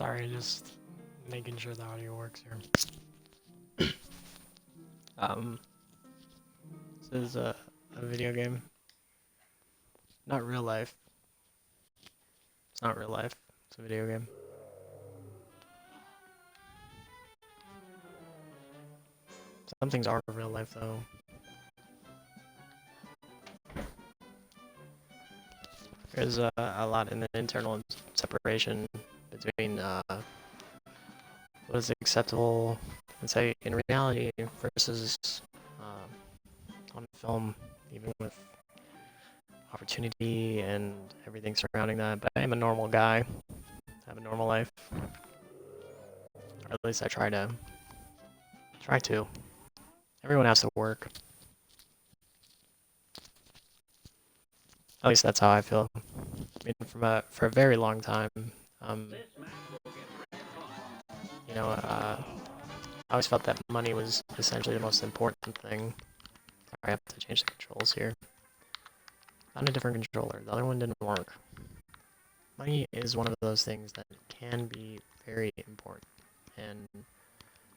Sorry, just making sure the audio works here. Um, this is a video game. Not real life. It's not real life. It's a video game. Some things are real life though. There's a lot in the internal separation between what is acceptable, let's say, in reality versus on film, even with opportunity and everything surrounding that. But I am a normal guy. I have a normal life. Or at least I try to. Try to. Everyone has to work. At least that's how I feel. I mean, for a very long time, I always felt that money was essentially the most important thing. I have to change the controls here. Found a different controller. The other one didn't work. Money is one of those things that can be very important. And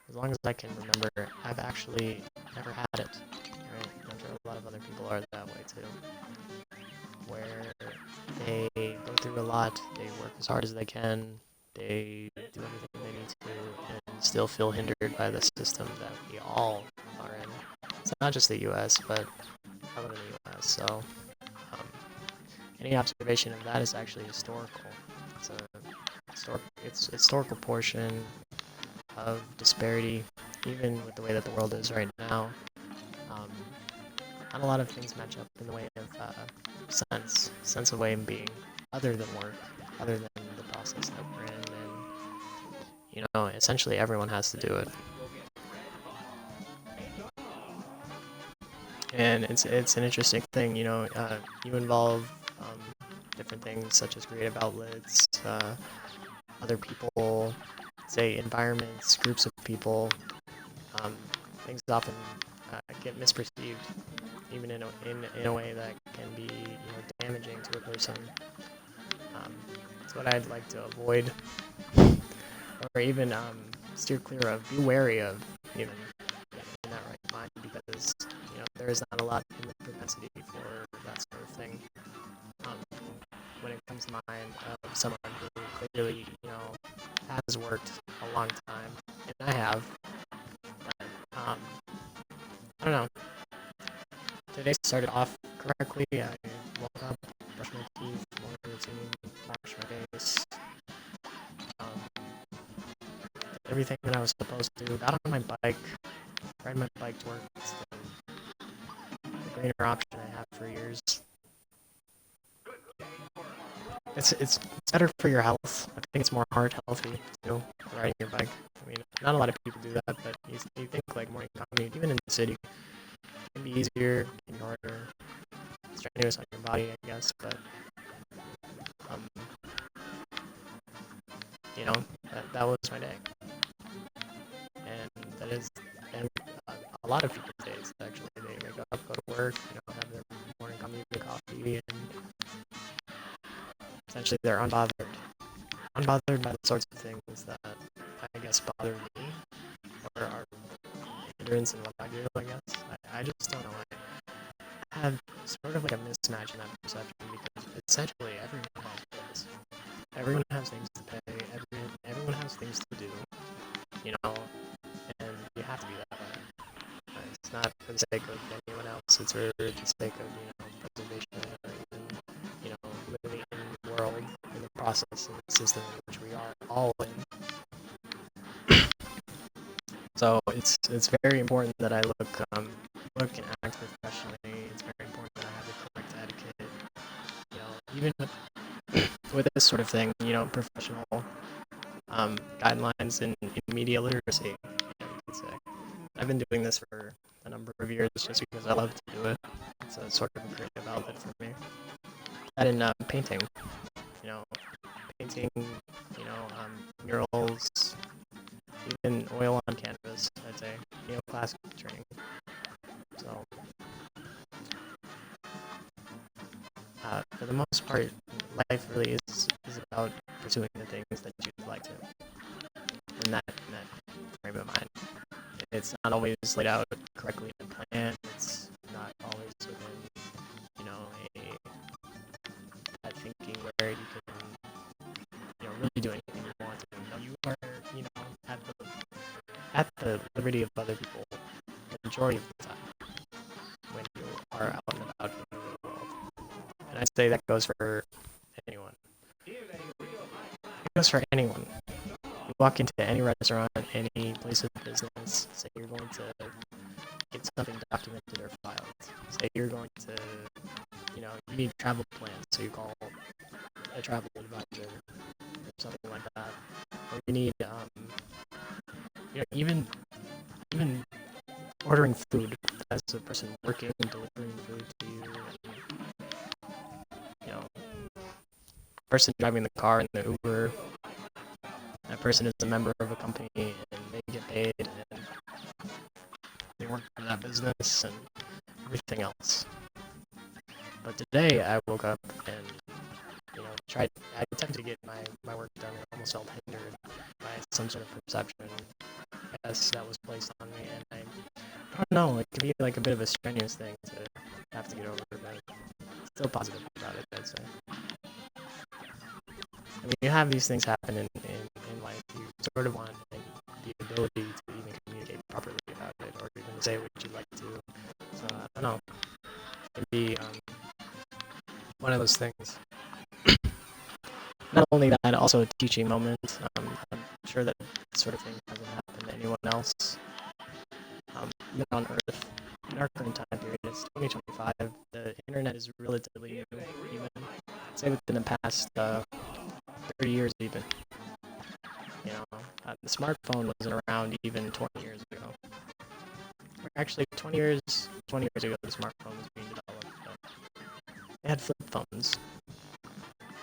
as long as I can remember, I've actually never had it. Right? I'm sure a lot of other people are that way too. Where they go through a lot, they work as hard as they can, they do everything they need to, and still feel hindered by the system that we all are in. It's not just the US, but I live in the US, so any observation of that is actually historical. It's a historical portion of disparity, even with the way that the world is right now. Not a lot of things match up in the way of sense of way of being, other than work, other than the process that we're in, and essentially everyone has to do it. And it's an interesting thing, you involve different things such as creative outlets, other people, say environments, groups of people. Things often get misperceived, even in a way that can be damaging to a person. That's what I'd like to avoid, or even steer clear of. Be wary of, even in that right mind, because there is not a lot in the propensity for that sort of thing. When it comes to mind of someone who clearly has worked a long time, and I have. But, I don't know. Today started off correctly. I woke up, brushed my teeth, morning routine, washed my face, did everything that I was supposed to do. Got on my bike, ride my bike to work. It's the greener option I have for years. It's better for your health. I think it's more heart healthy too, riding your bike. I mean, not a lot of people do that, but you think like morning commute, even in the city, it can be easier, it can be harder, strenuous on your body, I guess, but that was my day, and that is, and a lot of people's days actually. They wake up, go to work, have their morning commute, coffee, and essentially they're unbothered by the sorts of things that I guess bother me, or are hindrance in what I do, I guess. I just don't know why. I have sort of like a mismatch in that perception, because essentially everyone has bills. Everyone has things to pay, everyone has things to do, and you have to be that way. It's not for the sake of anyone else, it's for the sake of, preservation, or even, living in the world, in the process, and the system in which we are all in. So it's very important that I look and act professionally. It's very important that I have the correct etiquette. Even with this sort of thing, professional guidelines in media literacy, you could say. I've been doing this for a number of years just because I love to do it. It's a sort of a creative outlet for me. That in painting, painting, murals, even oil on canvas, I'd say, classic training. So, for the most part, life really is about pursuing the things that you'd like to. in that frame of mind. It's not always laid out correctly in the plan. It's not always within, that thinking where you can, really do anything you want to. You are, at the liberty of other people the majority of the time when you are out and about in the real world. And I'd say that goes for anyone. It goes for anyone. You walk into any restaurant, any place of business, say you're going to get something documented or filed. Say you're going to, you need travel plans, so you call a travel advisor or something like that. Or you need, even ordering food as a person working and delivering food to you. And, person driving the car in the Uber. That person is a member of a company and they get paid and they work for that business and everything else. But today I woke up and I attempt to get my work done and almost felt hindered by some sort of perception, I guess, that was placed on me, and I don't know, it can be like a bit of a strenuous thing to have to get over, but still positive about it, I'd say. I mean, you have these things happen in life, you sort of want the ability to even communicate properly about it, or even say what you'd like to. So, I don't know, maybe one of those things. Not only that, also a teaching moment. I'm sure that this sort of thing hasn't happened to anyone else. Even on Earth, in our current time period, it's 2025. The internet is relatively new, even say within the past 30 years, even. The smartphone wasn't around even 20 years ago. Actually, 20 years ago, the smartphone was being developed. But they had flip phones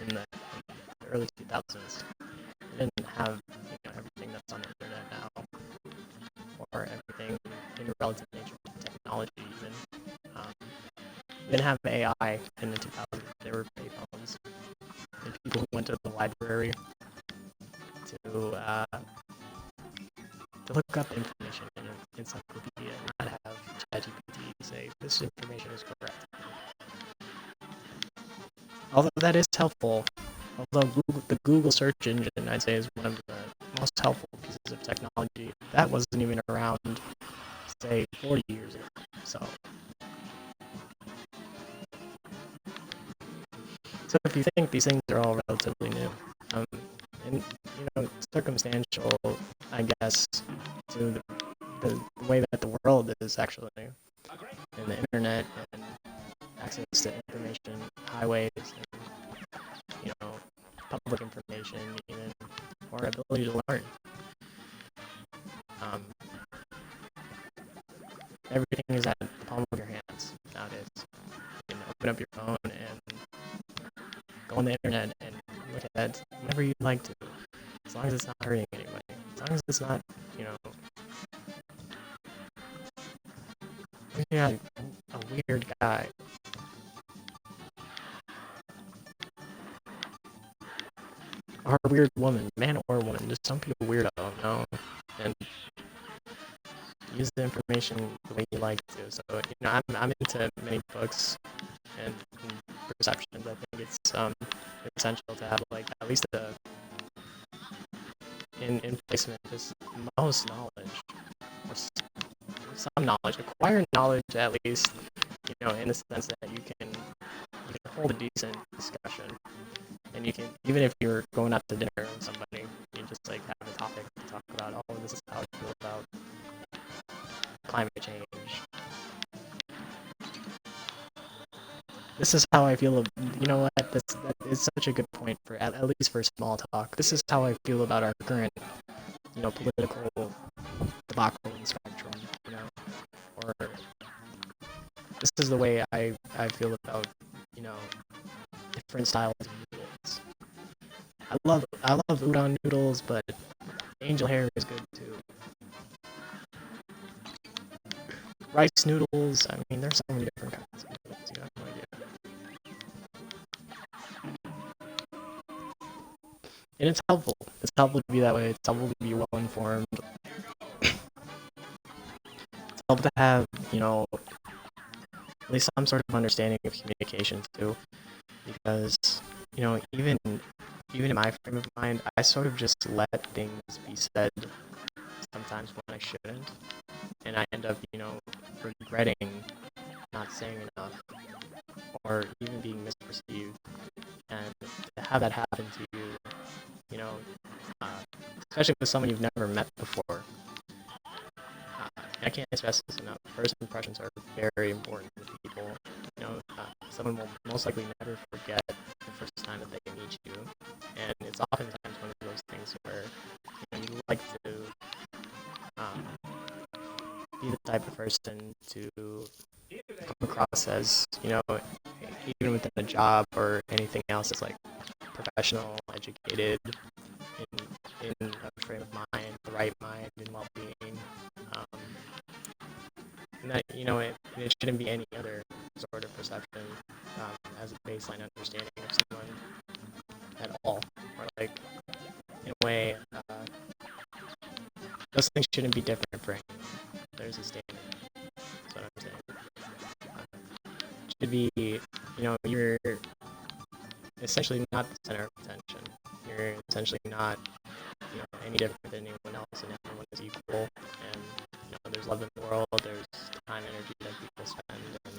in the early 2000s. They didn't have everything that's on the internet now, or everything in relative nature to technology even. They didn't have AI in the 2000s. There were payphones, and people who went to the library to look up information in an encyclopedia and not have ChatGPT say this information is correct. Although that is helpful, the Google search engine, I'd say, is one of the most helpful pieces of technology. That wasn't even around, say, 40 years ago. So if you think these things are all relatively new, and circumstantial, I guess, to the way that the world is actually, and the internet and access to information, highways, and public information, even, or ability to learn. Everything is at the palm of your hands nowadays. You can open up your phone and go on the internet and look at whatever you'd like to, as long as it's not hurting anybody, as long as it's not, a weird guy. Or a weird woman, man or woman, just some people weirdo, and use the information the way you like to. So, I'm into many books and perceptions. I think it's essential to have at least in placement, just most knowledge, or some knowledge, acquire knowledge at least, in the sense that you can hold a decent discussion, and you can, even if you're going out to dinner with somebody, you just have a topic to talk about. Oh, this is how I feel about climate change. This is how I feel. You know what? That is such a good point for at least for small talk. This is how I feel about our current, political debacle and spectrum. Or this is the way I feel about different styles of noodles. I love udon noodles, but angel hair is good too. Rice noodles. I mean, there's so many different kinds of noodles. You have no idea. And it's helpful. It's helpful to be that way. It's helpful to be well informed. It's helpful to have, at least some sort of understanding of communication too, because even in my frame of mind, I sort of just let things be said sometimes when I shouldn't, and I end up, regretting not saying enough, or even being misperceived. And to have that happen to you, you know, uh, especially with someone you've never met before, I can't stress this enough. First impressions are very important to people. Someone will most likely never forget the first time that they meet you, and it's oftentimes one of those things where you like to um, be the type of person to come across as, even within a job or anything else, it's like professional, educated, in a frame of mind, the right mind, and well-being. Um, and that, it shouldn't be any other sort of perception as a baseline understanding of someone at all. Or, like, in a way, those things shouldn't be different for anyone. There's a standard. That's what I'm saying. It should be, you're essentially not the center of attention. You're essentially not, any different than anyone else, and everyone is equal. And there's love in the world. There's time, energy that people spend, and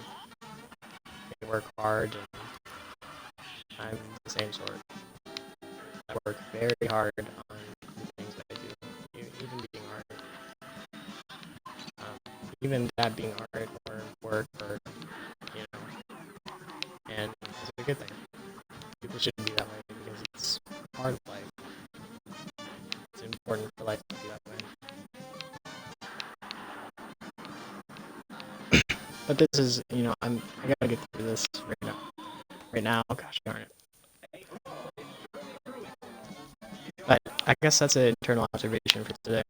they work hard. And I'm the same sort. I work very hard on the things that I do, even being art. Even that being art or work, or and it's a good thing. People shouldn't be that way because it's part of life. It's important for life to be that way. But this is, I gotta get through this right now. Right now, gosh darn it. But I guess that's an internal observation for today.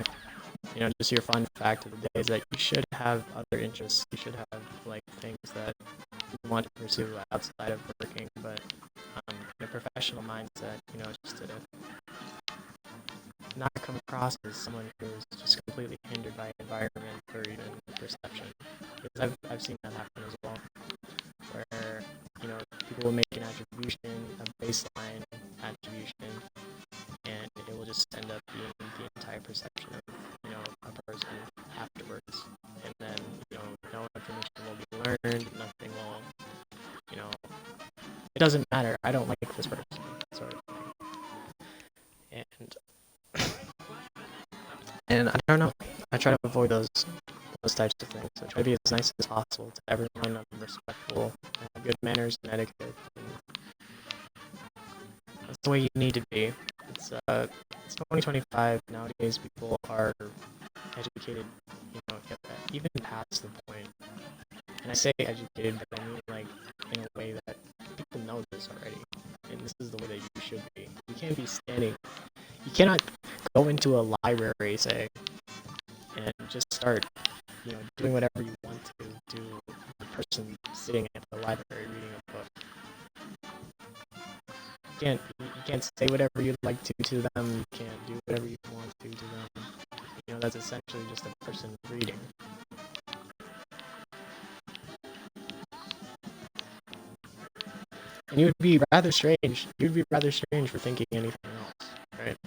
Just your fun fact of the day is that you should have other interests. You should have, like, things that you want to pursue outside of working, but in a professional mindset, just to not come across as someone who's just completely hindered by environment or even perception. Because I've seen that happen as well, where, people will make an attribution, a baseline attribution, and it will just end up being the entire perception of, a person afterwards. And then, no information will be learned, nothing will, it doesn't matter. I don't like this person, sort of thing. And I don't know. I try to avoid those types of things. I try to be as nice as possible to everyone. I'm respectful. I have good manners and etiquette. And that's the way you need to be. It's 2025 nowadays. People are educated, even past the point. And I say educated, but I mean, like, in a way that people know this already, and this is the way that you should be. You can't be standing. You cannot go into a library, say, and just start, doing whatever you want to the person sitting at the library reading a book. You can't say whatever you'd like to them. You can't do whatever you want to them. That's essentially just a person reading. And you would be rather strange. You'd be rather strange for thinking anything else, right?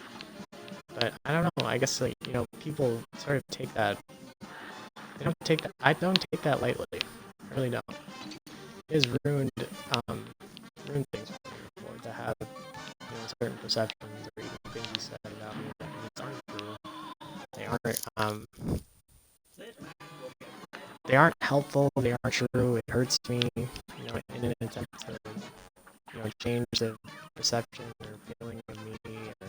But I don't know. I guess, like, people sort of take that. They don't take that. I don't take that lightly. I really don't. It has ruined things for me before, to have certain perceptions or even things you said about me that just aren't true. They aren't helpful. They aren't true. It hurts me. In an attempt to change the perception or feeling of me, or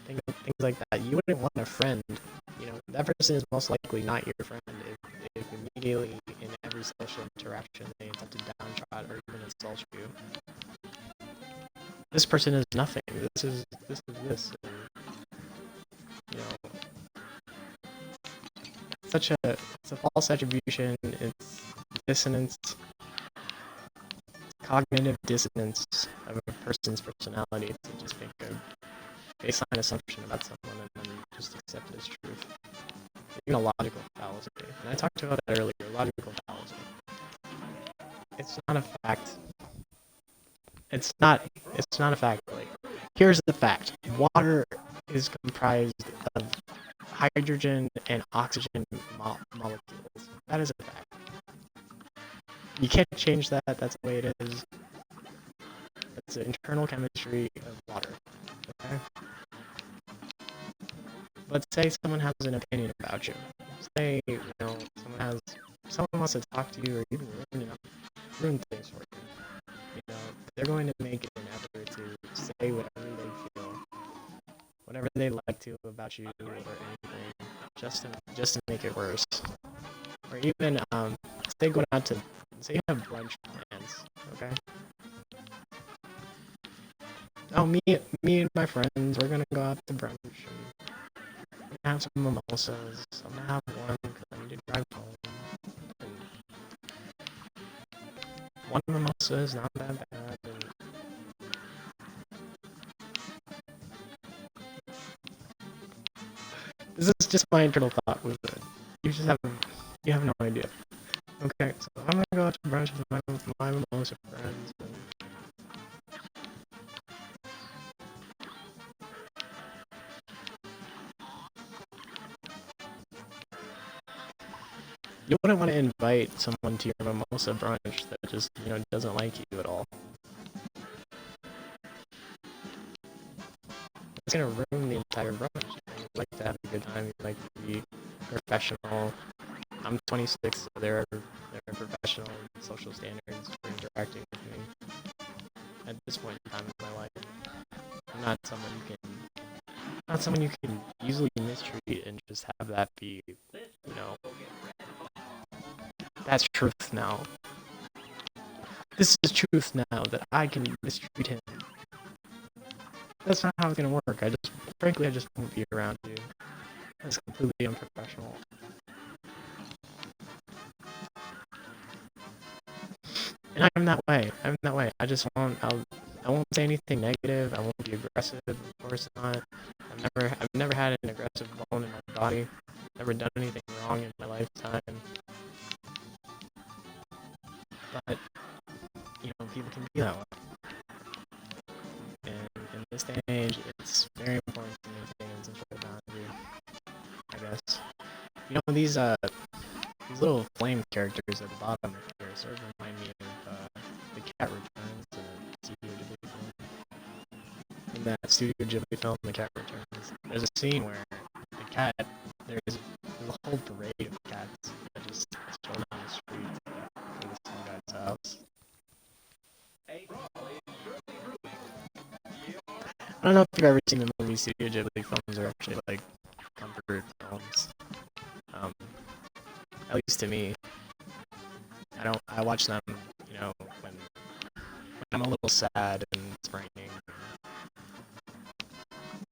things like that. You wouldn't want a friend. That person is most likely not your friend if immediately in every social interaction they attempt to downtrod or even insult you. This person is nothing. This is this. And, it's a false attribution. It's dissonance, cognitive dissonance of a person's personality to just think of baseline assumption about someone and then just accept it as truth. Even a logical fallacy. And I talked about that earlier, logical fallacy. It's not a fact. It's not a fact. Like, here's the fact. Water is comprised of hydrogen and oxygen molecules. That is a fact. You can't change that. That's the way it is. It's the internal chemistry of water. Okay? But say someone has an opinion about you. Say, someone wants to talk to you or even ruin things for you. They're going to make an effort to say whatever they feel, whatever they like to about you or anything, just to make it worse. Or even say going out to, say you have brunch plans, okay? Oh, me and my friends, we're gonna go out to brunch and we're gonna have some mimosas. I'm gonna have one because I need to drive home. And one mimosa is not that bad. And this is just my internal thought with it. You have no idea. Okay, so I'm gonna go out to brunch with my mimosa friends. You wouldn't want to invite someone to your mimosa brunch that just, doesn't like you at all. It's gonna ruin the entire brunch. You like to have a good time, you like to be professional. I'm 26, so there are professional social standards for interacting with me. At this point in time in my life, I'm not someone you can easily mistreat and just have that be, that's truth now. This is truth now that I can mistreat him. That's not how it's gonna work. I just won't be around you. That's completely unprofessional. And I'm that way. I won't say anything negative. I won't be aggressive. Of course not. I've never had an aggressive bone in my body. Never done anything wrong in my lifetime. But people can be that way. And in this day and age, it's very important to maintain some sort of boundary, I guess. These little flame characters at the bottom here sort of remind me of The Cat Returns, the Studio Ghibli film. In that Studio Ghibli film, The Cat Returns, there's a scene where the cat, there's a whole parade of cats that just stroll down the street from this one guy's house. I don't know if you've ever seen the movie Studio Ghibli films are actually like comfort films. At least to me. I watch them, when I'm a little sad and it's raining.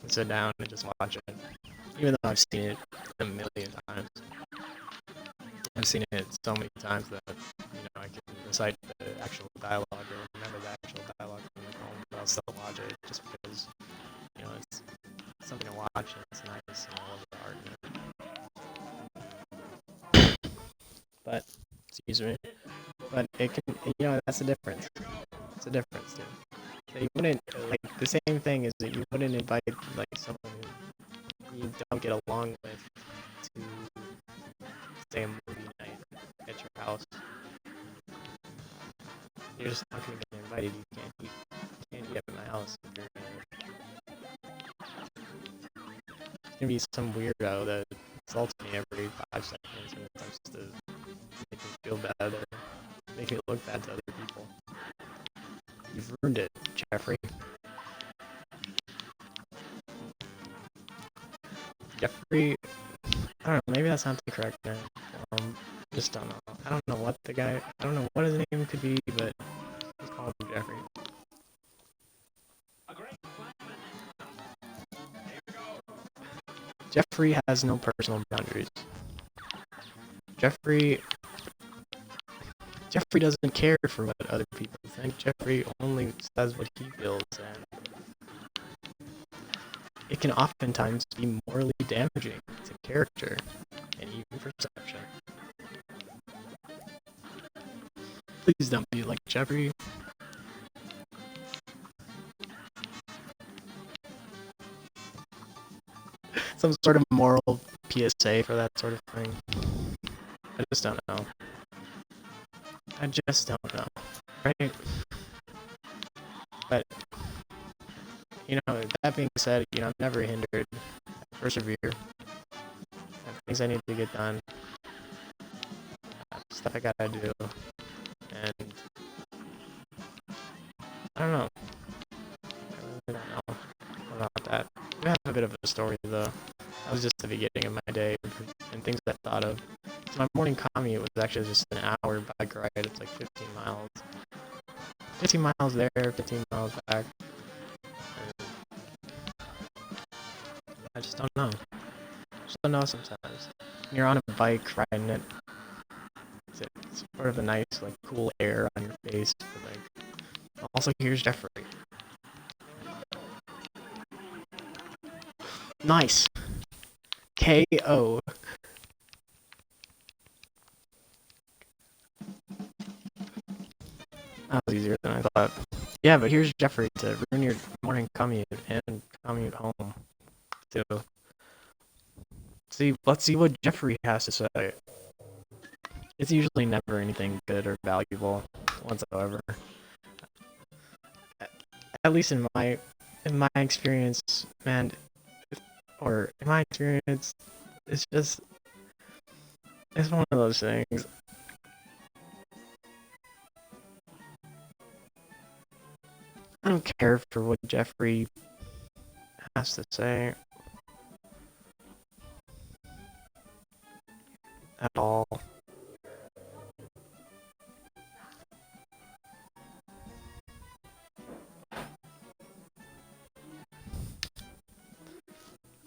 I sit down and just watch it. Even though I've seen it a million times. I've seen it so many times that, I can recite the actual dialogue or remember the actual dialogue from the film, but I'll still watch it just because, it's something to watch and it's nice and I love the art in it. But, excuse me. But it can, that's the difference. It's a difference, too. So you wouldn't, the same thing is that you wouldn't invite, someone who you don't get along with to stay a movie night at your house. You're just not going to get invited. You can't eat at my house if you're It's going to be some weirdo that insults me every 5 seconds and attempts to make me feel bad or make me look bad to other people. You've ruined it, Jeffrey. Jeffrey, I don't know, maybe that's not the correct name. Just don't know. I don't know what his name could be, but let's call him Jeffrey. Jeffrey has no personal boundaries. Jeffrey doesn't care for what other people think. Jeffrey only says what he feels, it can oftentimes be morally damaging to character and even perception. Please don't be like Jeffrey. Some sort of moral PSA for that sort of thing. I just don't know. I just don't know. Right? But, that being said, I'm never hindered. I persevere. I have things I need to get done. Stuff I gotta do. And I don't know. I really don't know about that. I have a bit of a story though. That was just the beginning of my day and things I thought of. So my morning commute was actually just an hour bike ride. It's like 15 miles. 15 miles there, 15 miles back. And I just don't know. Just don't know sometimes. When you're on a bike riding it, it's sort of a nice, like, cool air on your face. But, like, also, here's Jeffrey. Nice. KO. That was easier than I thought. Yeah, but here's Jeffrey to ruin your morning commute and commute home, too. Let's see what Jeffrey has to say. It's usually never anything good or valuable whatsoever. At least in my experience, man, it's one of those things. I don't care for what Jeffrey has to say at all.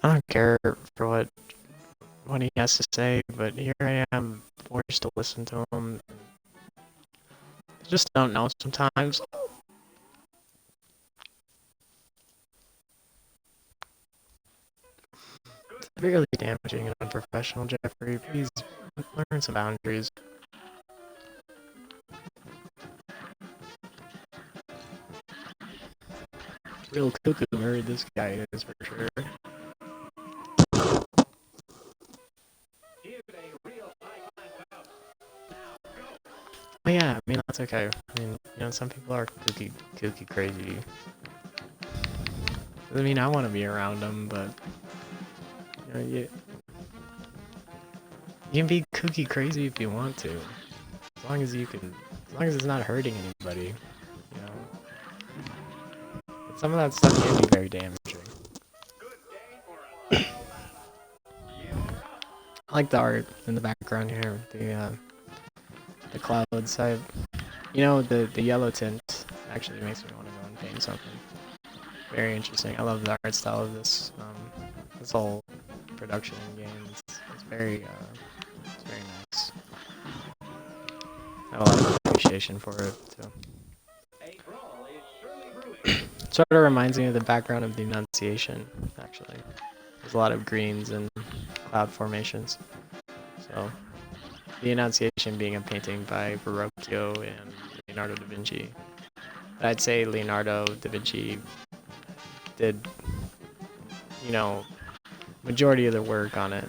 I don't care for what he has to say, but here I am, forced to listen to him. I just don't know sometimes. It's really damaging and unprofessional, Jeffrey. Please learn some boundaries. Real cuckoo nerd this guy is, for sure. But yeah, I mean, that's okay. I mean, some people are kooky crazy. I mean, I want to be around them, but you can be kooky crazy if you want to, as long as it's not hurting anybody. But some of that stuff can be very damaging. I like the art in the background here, the clouds. The yellow tint actually makes me want to go and paint something. Very interesting. I love the art style of this whole production game. It's very nice. I have a lot of appreciation for it too. Sort of reminds me of the background of the Annunciation, actually. There's a lot of greens and cloud formations. So, the Annunciation being a painting by Verrocchio and Leonardo da Vinci. But I'd say Leonardo da Vinci did, majority of the work on it.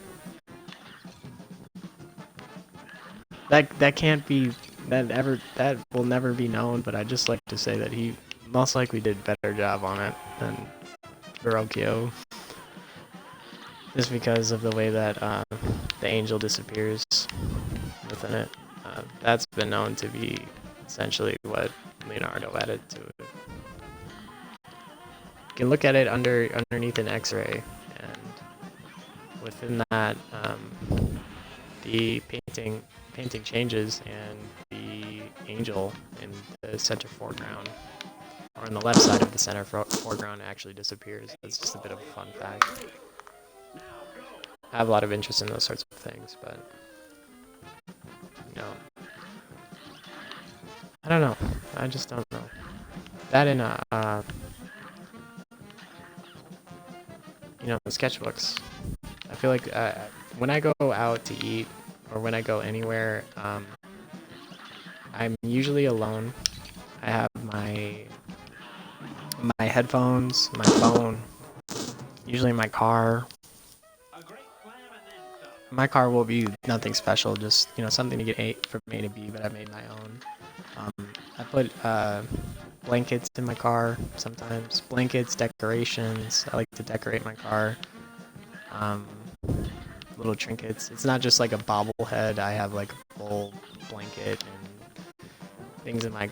That will never be known, but I'd just like to say that he most likely did a better job on it than Verrocchio. Just because of the way that the angel disappears within it. That's been known to be essentially what Leonardo added to it. You can look at it underneath an X-ray, and within that, the painting changes, and the angel in the center foreground, or on the left side of the center foreground, actually disappears. That's just a bit of a fun fact. I have a lot of interest in those sorts of things, but I don't know. I just don't know. That in sketchbooks. I feel like when I go out to eat or when I go anywhere, I'm usually alone. I have my headphones, my phone, usually my car. My car will be nothing special, just something to get from A to B, but I made my own. I put blankets in my car sometimes. Blankets, decorations. I like to decorate my car. Um, Little trinkets. It's not just like a bobblehead. I have like a full blanket and things in my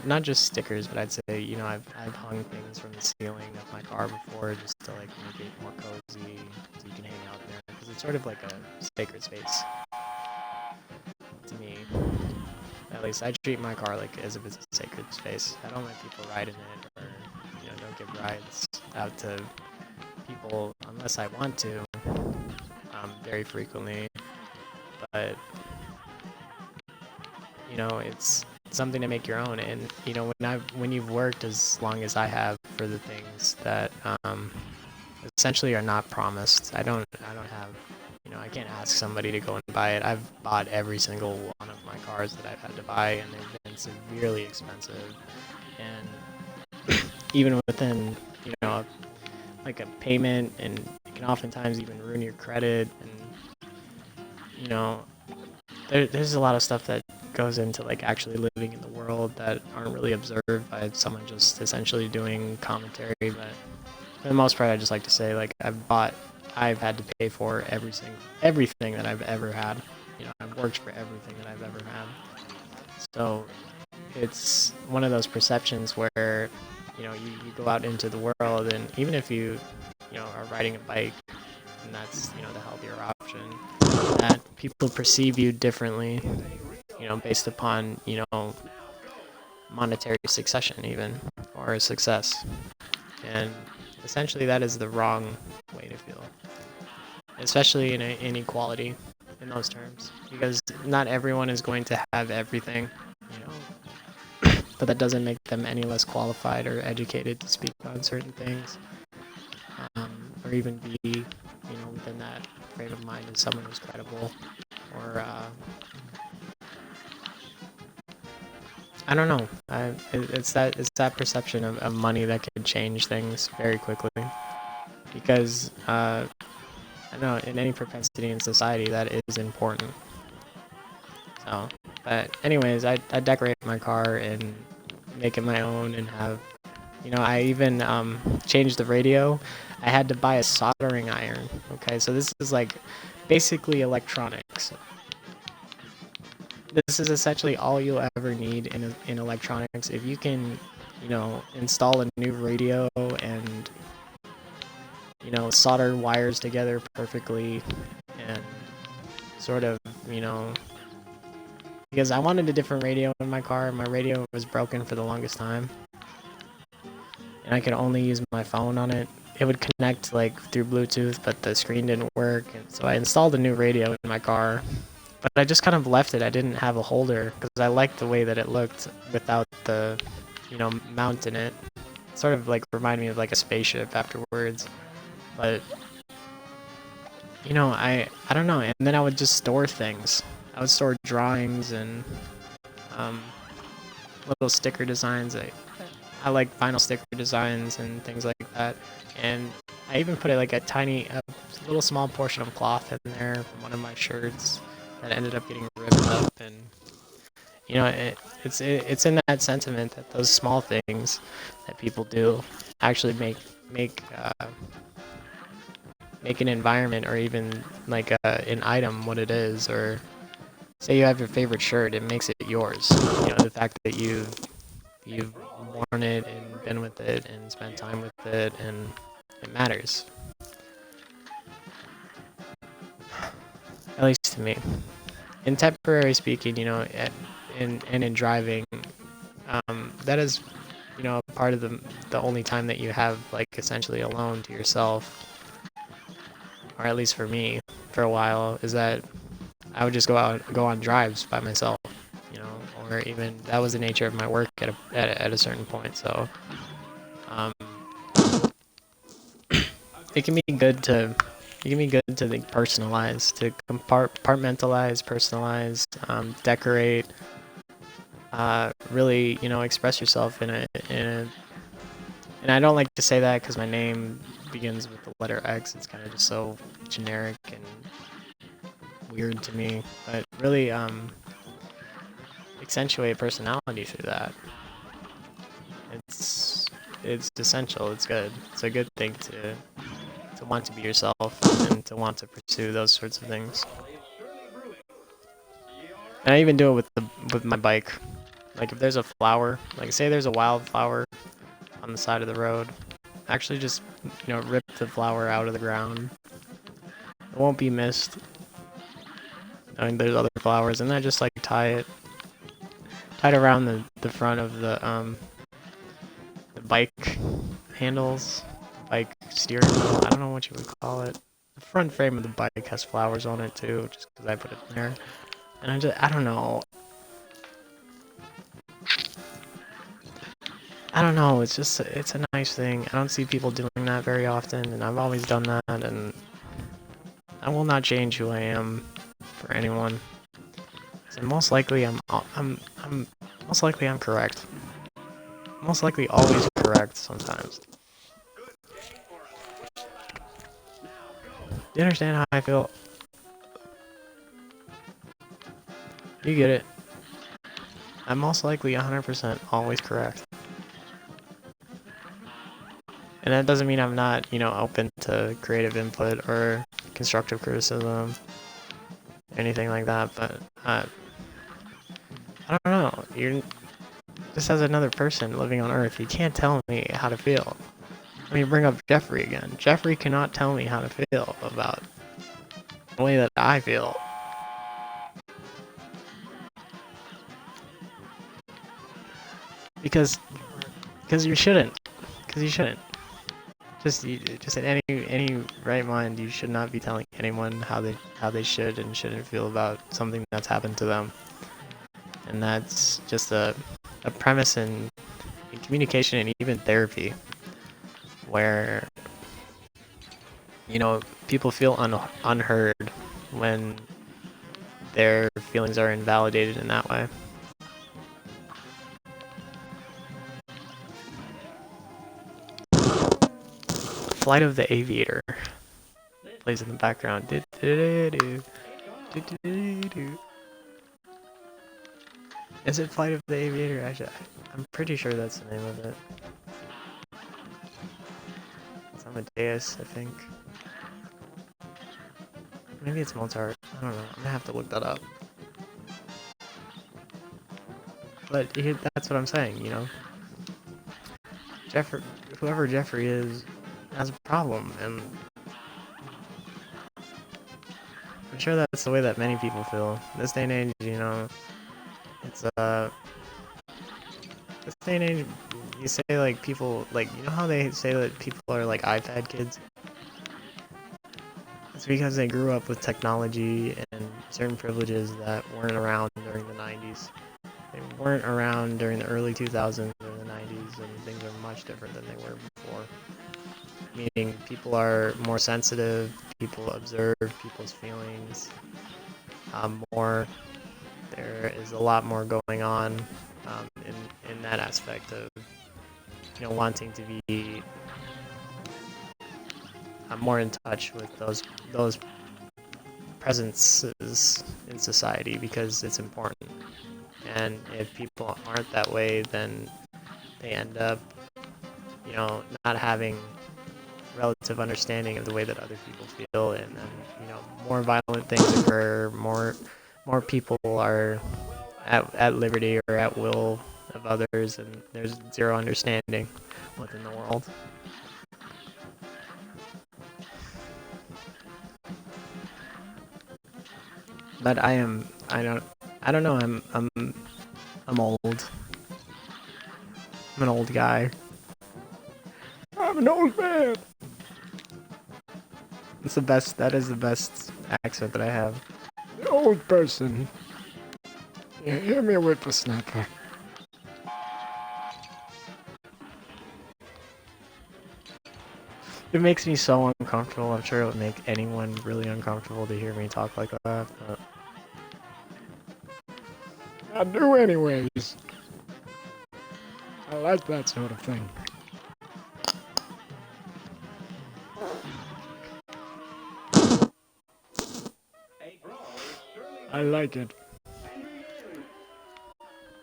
not just stickers, but I'd say I've hung things from the ceiling of my car before just to like make it more cozy, so you can hang out there because it's sort of like a sacred space to me. At least I treat my car like as if it's a sacred space. I don't let people ride in it or don't give rides out to people unless I want to, very frequently. But it's something to make your own. And when you've worked as long as I have for the things that essentially are not promised, I don't have, I can't ask somebody to go and buy it. I've bought every single one of my cars that I've had to buy, and they've been severely expensive. And even within like a payment, and it can oftentimes even ruin your credit. And there's a lot of stuff that goes into like actually living in the world that aren't really observed by someone just essentially doing commentary. But for the most part, I just like to say like I've had to pay for everything that I've ever had. I've worked for everything that I've ever had. So it's one of those perceptions where you go out into the world, and even if you are riding a bike, and that's the healthier option, that people perceive you differently, based upon monetary succession even, or success. And essentially that is the wrong way to feel, especially in inequality in those terms, because not everyone is going to have everything, but that doesn't make them any less qualified or educated to speak on certain things, or even be within that frame of mind as someone who's credible, or I don't know. It's that perception of money that can change things very quickly, because I don't know, in any propensity in society that is important. So, but anyways, I decorate my car and make it my own, and have I even changed the radio. I had to buy a soldering iron. Okay, so this is like basically electronics. This is essentially all you'll ever need in electronics. If you can, install a new radio and, solder wires together perfectly, and sort of, because I wanted a different radio in my car. My radio was broken for the longest time, and I could only use my phone on it. It would connect like through Bluetooth, but the screen didn't work, and so I installed a new radio in my car. But I just kind of left it. I didn't have a holder because I liked the way that it looked without the, mount in it. It sort of like reminded me of like a spaceship afterwards. But, I don't know. And then I would just store things. I would store drawings and little sticker designs. I like vinyl sticker designs and things like that. And I even put like a little small portion of cloth in there from one of my shirts that ended up getting ripped up. And it's in that sentiment that those small things that people do actually make an environment, or even like an item, what it is. Or say you have your favorite shirt, it makes it yours. The fact that you've worn it and been with it and spent time with it, and it matters. At least to me. In temporary speaking, in driving, that is, part of the only time that you have like essentially alone to yourself, or at least for me, for a while, is that I would just go on drives by myself, or even that was the nature of my work at a certain point. So, it can be good to think personalize, to compartmentalize, personalize, decorate, really, you know, express yourself in a. And I don't like to say that because my name begins with the letter X. It's kind of just so generic and weird to me. But really, accentuate personality through that. It's essential. It's good. It's a good thing to want to be yourself and to want to pursue those sorts of things. And I even do it with my bike. Like if there's a flower, like say there's a wildflower on the side of the road, actually just, you know, rip the flower out of the ground. It won't be missed. I mean, there's other flowers, and I just like tie it around the front of the bike handles, bike steering wheel. I don't know what you would call it. The front frame of the bike has flowers on it too, just because I put it there. And I don't know. I don't know. It's just it's a nice thing. I don't see people doing that very often, and I've always done that, and I will not change who I am for anyone. So most likely I'm most likely I'm correct. Most likely always correct sometimes. Do you understand how I feel? You get it. I'm most likely 100% always correct. And that doesn't mean I'm not, you know, open to creative input or constructive criticism, anything like that, but I don't know. You're just as another person living on Earth, you can't tell me how to feel. Let me bring up Jeffrey again. Jeffrey cannot tell me how to feel about the way that I feel. Because you shouldn't. Because you shouldn't. Just in any right mind, you should not be telling anyone how they should and shouldn't feel about something that's happened to them. And that's just a premise in communication and even therapy, where, you know, people feel unheard when their feelings are invalidated in that way. Flight of the Aviator plays in the background. Is it Flight of the Aviator? Actually, I'm pretty sure that's the name of it. It's Amadeus, I think. Maybe it's Mozart. I don't know. I'm gonna have to look that up. But that's what I'm saying, you know? Whoever Jeffrey is has a problem, and I'm sure that's the way that many people feel. This day and age, you know, it's this day and age, you say like people, like, you know how they say that people are like iPad kids? It's because they grew up with technology and certain privileges that weren't around during the 90s. They weren't around during the early 2000s or the 90s, and things are much different than they were before. Meaning people are more sensitive, people observe people's feelings more. There is a lot more going on in that aspect of, you know, wanting to be more in touch with those presences in society, because it's important. And if people aren't that way, then they end up, you know, not having relative understanding of the way that other people feel, and then, you know, more violent things occur, more people are at liberty or at will of others, and there's zero understanding within the world. But I don't know, I'm old. I'm an old guy. I'm an old man. It's the best. That is the best accent that I have. The old person. Yeah, hear me a whippersnapper. It makes me so uncomfortable. I'm sure it would make anyone really uncomfortable to hear me talk like that, but I do anyways. I like that sort of thing. I like it.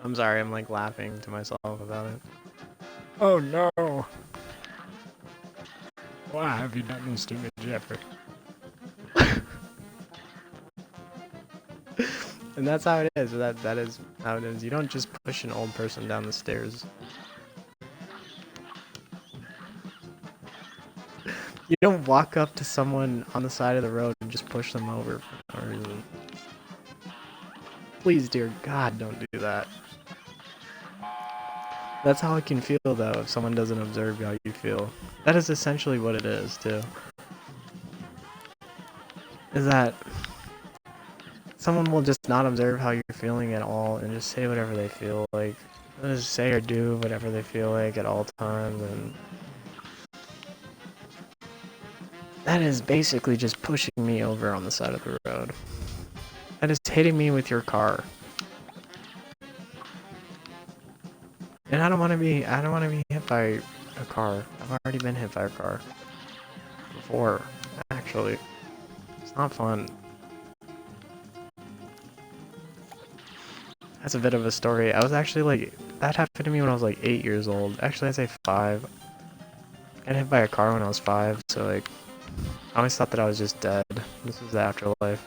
I'm sorry, I'm like laughing to myself about it. Oh no! Why have you done this to me, Jeffrey? And that's how it is. That is how it is. You don't just push an old person down the stairs. You don't walk up to someone on the side of the road and just push them over for no reason. Please, dear God, don't do that. That's how it can feel, though, if someone doesn't observe how you feel. That is essentially what it is, too. Is that someone will just not observe how you're feeling at all and just say whatever they feel like. They'll just say or do whatever they feel like at all times, and that is basically just pushing me over on the side of the road. That is hitting me with your car. And I don't want to be hit by a car. I've already been hit by a car before, actually. It's not fun. That's a bit of a story. I was actually like, that happened to me when I was like 8 years old. Actually, I'd say 5. I got hit by a car when I was 5, so like, I always thought that I was just dead. This was the afterlife.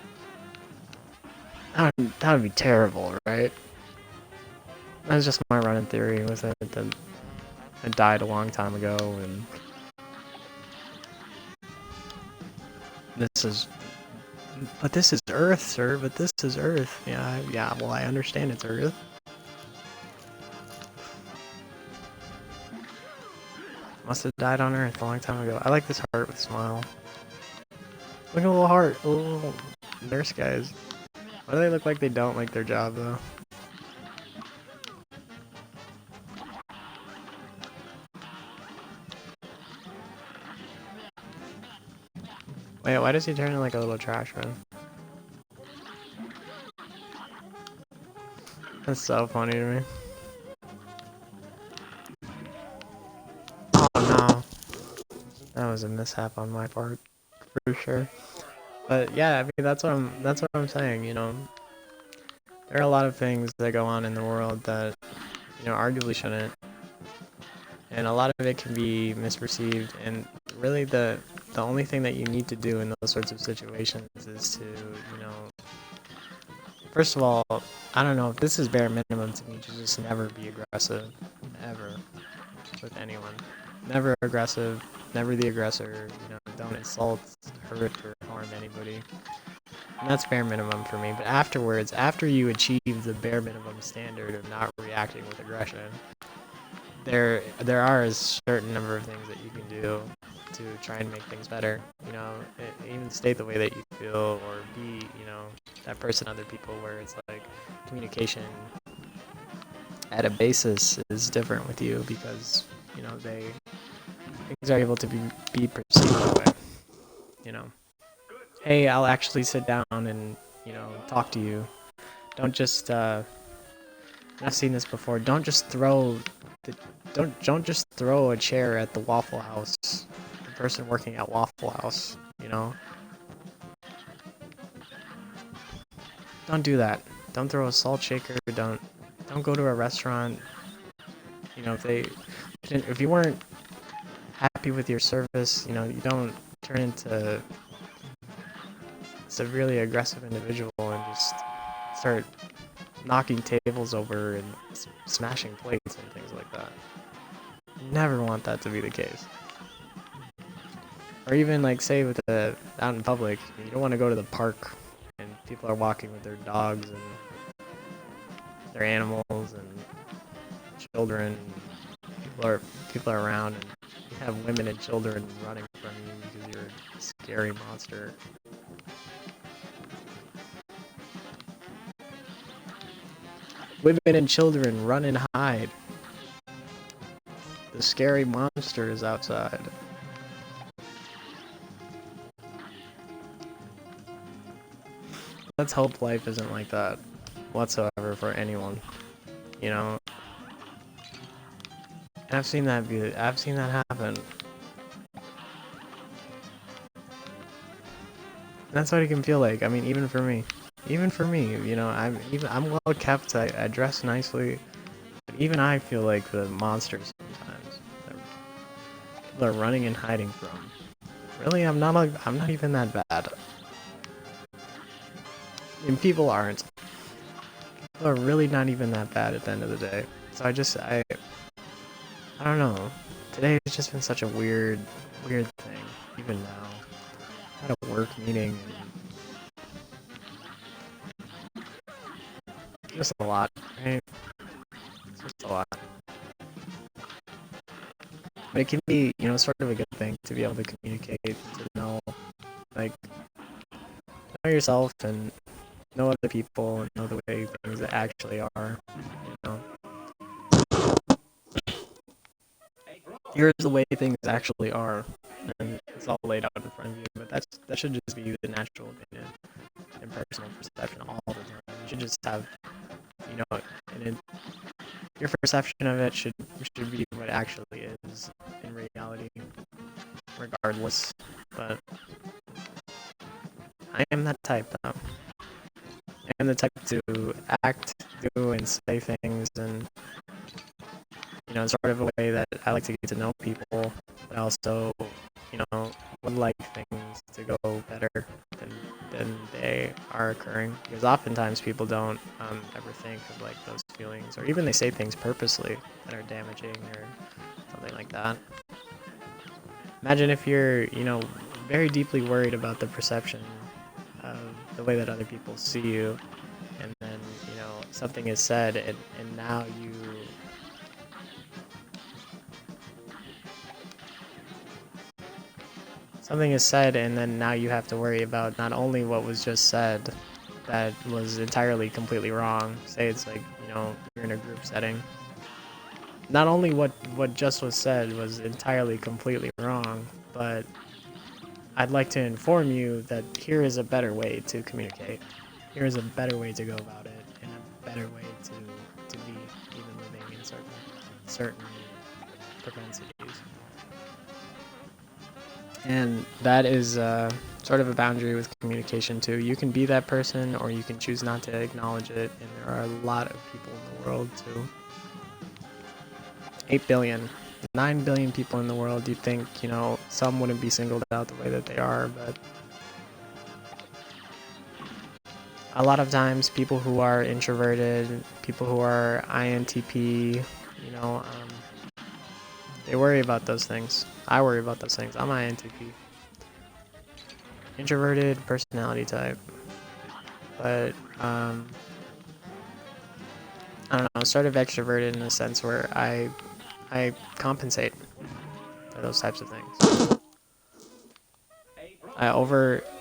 That would be terrible, right? That was just my running theory with it, that I died a long time ago, and this is Earth, sir, but this is Earth. Yeah, well, I understand it's Earth. Must have died on Earth a long time ago. I like this heart with a smile. Look at a little heart, a little nurse guys. Why do they look like they don't like their job, though? Wait, why does he turn into like a little trash man? That's so funny to me. Oh no. That was a mishap on my part, for sure. But yeah, I mean that's what I'm saying, you know. There are a lot of things that go on in the world that, you know, arguably shouldn't. And a lot of it can be misperceived, and really the only thing that you need to do in those sorts of situations is to, you know, first of all, I don't know if this is bare minimum to me to just never be aggressive, ever, with anyone. Never aggressive, never the aggressor, you know, don't insult, hurt, or harm anybody. And that's bare minimum for me. But afterwards, after you achieve the bare minimum standard of not reacting with aggression, there are a certain number of things that you can do to try and make things better. You know, even state the way that you feel, or be, you know, that person to other people, where it's like communication at a basis is different with you because, you know, things are able to be perceived that way. You know, hey, I'll actually sit down and, you know, talk to you. Don't just I've seen this before. Don't just throw don't just throw a chair at the Waffle House. The person working at Waffle House, you know. Don't do that. Don't throw a salt shaker. Don't go to a restaurant. You know, if you weren't happy with your service, you know, you don't turn into a severely aggressive individual and just start knocking tables over and smashing plates and things like that. You never want that to be the case. Or even like say out in public, you don't want to go to the park and people are walking with their dogs and their animals and children. People are around, and you have women and children running from you because you're a scary monster. Women and children run and hide. The scary monster is outside. let's hope life isn't like that whatsoever for anyone, you know. And I've seen that happen. And that's what it can feel like. I mean, even for me, you know, I'm well kept. I dress nicely, but even I feel like the monsters sometimes that people are running and hiding from. Really, I'm not even that bad. I mean, people aren't. People are really not even that bad at the end of the day. So I don't know. Today has just been such a weird thing. Even now, I had a work meeting. And just a lot, right? It's just a lot. But it can be, you know, sort of a good thing to be able to communicate, to know, like, know yourself and know other people and know the way things actually are. You know, here's the way things actually are, and it's all laid out in front of you. But that should just be the natural opinion and personal perception all the time. You should just have, you know, your perception of it should be what it actually is in reality, regardless. But I am that type, though. I am the type to act, do, and say things, and you know, sort of a way that I like to get to know people, but also, you know, would like things to go better than they are occurring. Because oftentimes people don't ever think of like those feelings, or even they say things purposely that are damaging or something like that. Imagine if you're, you know, very deeply worried about the perception of the way that other people see you, and then, you know, something is said, and now something is said, and then now you have to worry about not only what was just said that was entirely completely wrong. Say it's like, you know, you're in a group setting. Not only what just was said was entirely completely wrong, but I'd like to inform you that here is a better way to communicate. Here is a better way to go about it, and a better way to be even living in certain propensities. And that is sort of a boundary with communication too. You can be that person, or you can choose not to acknowledge it. And there are a lot of people in the world too. 8 billion, 9 billion people in the world. You'd think, you know, some wouldn't be singled out the way that they are, but a lot of times people who are introverted, people who are INTP, you know, they worry about those things. I worry about those things. I'm INTP. Introverted personality type. But, I don't know, sort of extroverted in a sense where I compensate for those types of things.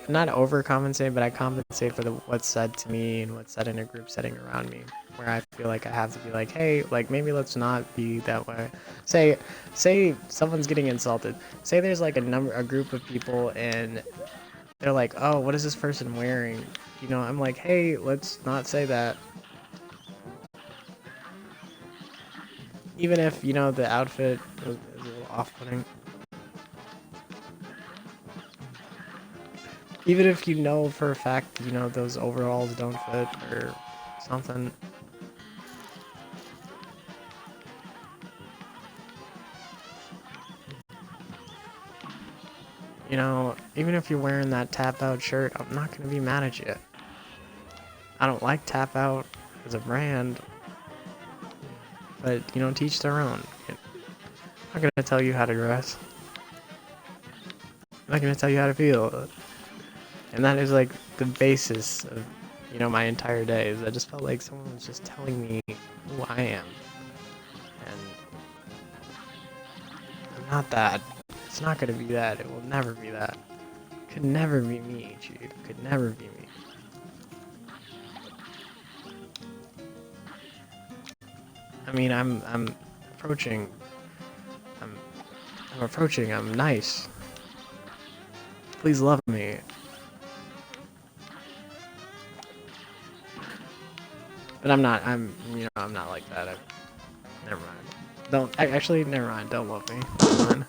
Not overcompensate, but I compensate for what's said to me and what's said in a group setting around me, where I feel like I have to be like, hey, like maybe let's not be that way. Say someone's getting insulted. Say there's like a group of people and they're like, oh, what is this person wearing? You know, I'm like, hey, let's not say that. Even if, you know, the outfit is a little off-putting. Even if you know for a fact, you know, those overalls don't fit or something. You know, even if you're wearing that Tap Out shirt, I'm not going to be mad at you. I don't like Tap Out as a brand, but, you know, teach their own. I'm not going to tell you how to dress. I'm not going to tell you how to feel. And that is like the basis of, you know, my entire day. Is I just felt like someone was just telling me who I am. And I'm not that. It's not going to be that. It will never be that. Could never be me, Chief. Could never be me. I mean, I'm approaching. I'm approaching. I'm nice. Please love me. But I'm not. I'm not like that. Never mind. Don't actually. Never mind. Don't love me. Never mind.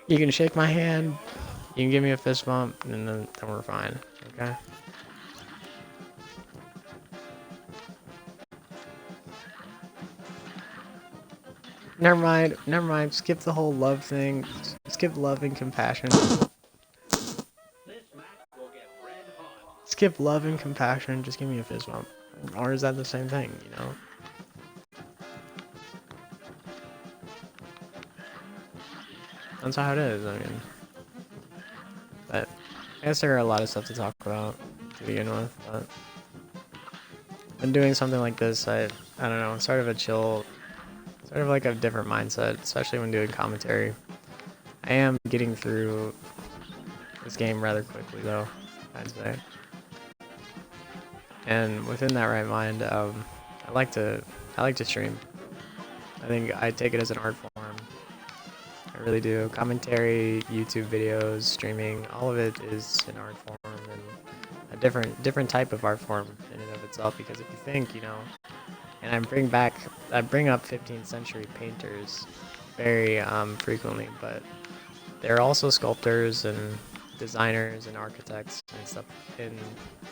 You can shake my hand. You can give me a fist bump, and then we're fine. Okay. Never mind. Never mind. Skip the whole love thing. Skip love and compassion. Skip love and compassion. Just give me a fist bump. Or is that the same thing? You know. That's how it is. I mean. But I guess there are a lot of stuff to talk about to begin with. But when doing something like this, I don't know. Sort of a chill. Sort of like a different mindset, especially when doing commentary. I am getting through this game rather quickly, though, I'd say. And within that right mind, I like to stream. I think I take it as an art form. I really do. Commentary, YouTube videos, streaming, all of it is an art form and a different type of art form in and of itself. Because if you think, you know, and I bring up 15th century painters very frequently, but they're also sculptors and designers and architects and stuff. And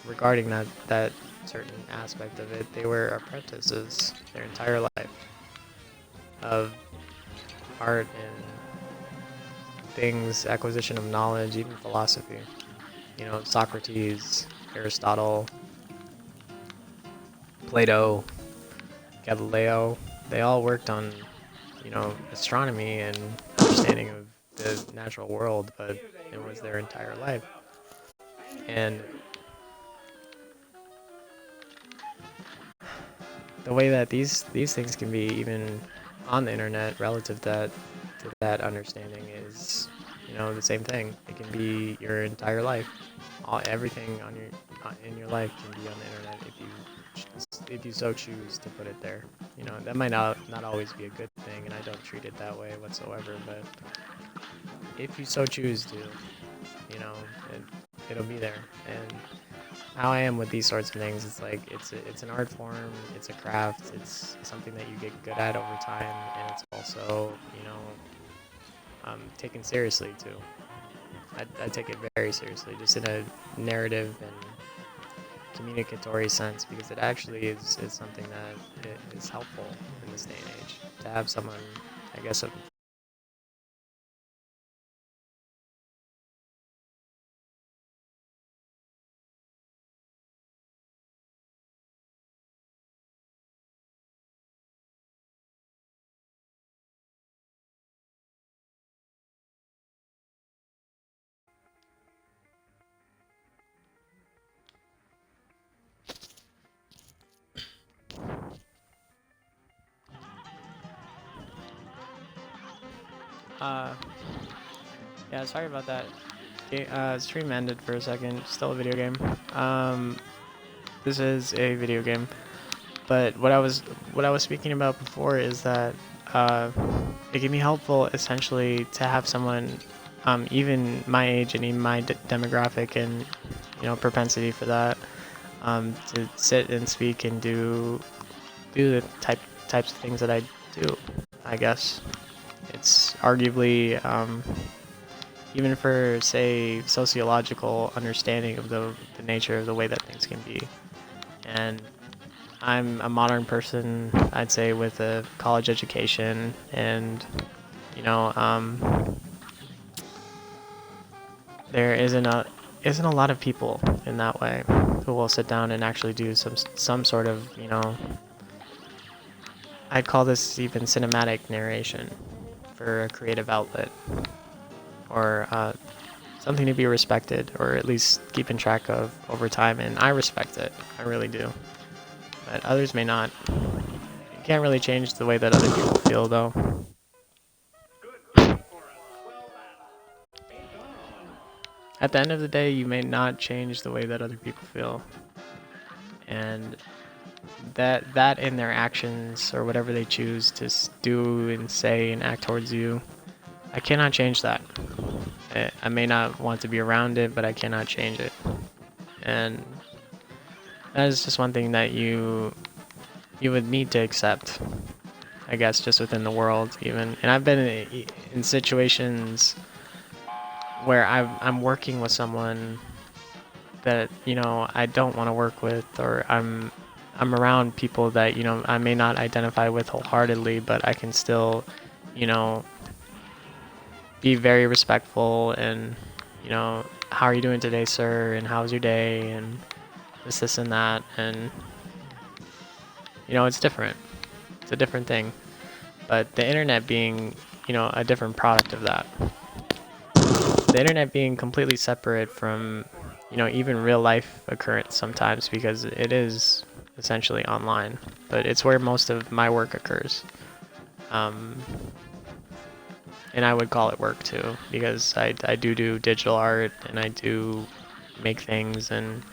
regarding that certain aspect of it, they were apprentices their entire life of art and things, acquisition of knowledge, even philosophy. You know, Socrates, Aristotle, Plato, Galileo, they all worked on, you know, astronomy and understanding of the natural world, but it was their entire life. And the way that these things can be even on the internet relative to that understanding is, you know, the same thing. It can be your entire life. Everything on in your life can be on the internet if you so choose to put it there. You know, that might not always be a good thing, and I don't treat it that way whatsoever, but if you so choose to, you know, it'll be there. And how I am with these sorts of things, it's like it's an art form, it's a craft, it's something that you get good at over time, and it's also, you know, taken seriously too. I take it very seriously, just in a narrative and communicatory sense, because it actually is something that is helpful in this day and age to have someone, I guess, yeah, sorry about that. Stream ended for a second. Still a video game. This is a video game. But what I was speaking about before is that it can be helpful essentially to have someone, even my age and even my demographic and, you know, propensity for that, to sit and speak and do the types of things that I do. I guess it's arguably, even for, say, sociological understanding of the nature of the way that things can be. And I'm a modern person, I'd say, with a college education, and, you know, there isn't a lot of people in that way who will sit down and actually do some sort of, you know, I'd call this even cinematic narration for a creative outlet, or something to be respected, or at least keeping track of over time, and I respect it, I really do. But others may not. You can't really change the way that other people feel, though. At the end of the day, you may not change the way that other people feel. And that in their actions, or whatever they choose to do and say and act towards you, I cannot change that. I may not want to be around it, but I cannot change it. And that is just one thing that you would need to accept, I guess, just within the world even. And I've been in situations where I'm working with someone that, you know, I don't want to work with, or I'm around people that, you know, I may not identify with wholeheartedly, but I can still, you know, be very respectful and, you know, how are you doing today, sir? And how's your day? And this and that. And, you know, it's different. It's a different thing. But the internet being, you know, a different product of that. The internet being completely separate from, you know, even real life occurrence sometimes, because it is essentially online, but it's where most of my work occurs. And I would call it work too, because I do digital art and I do make things, and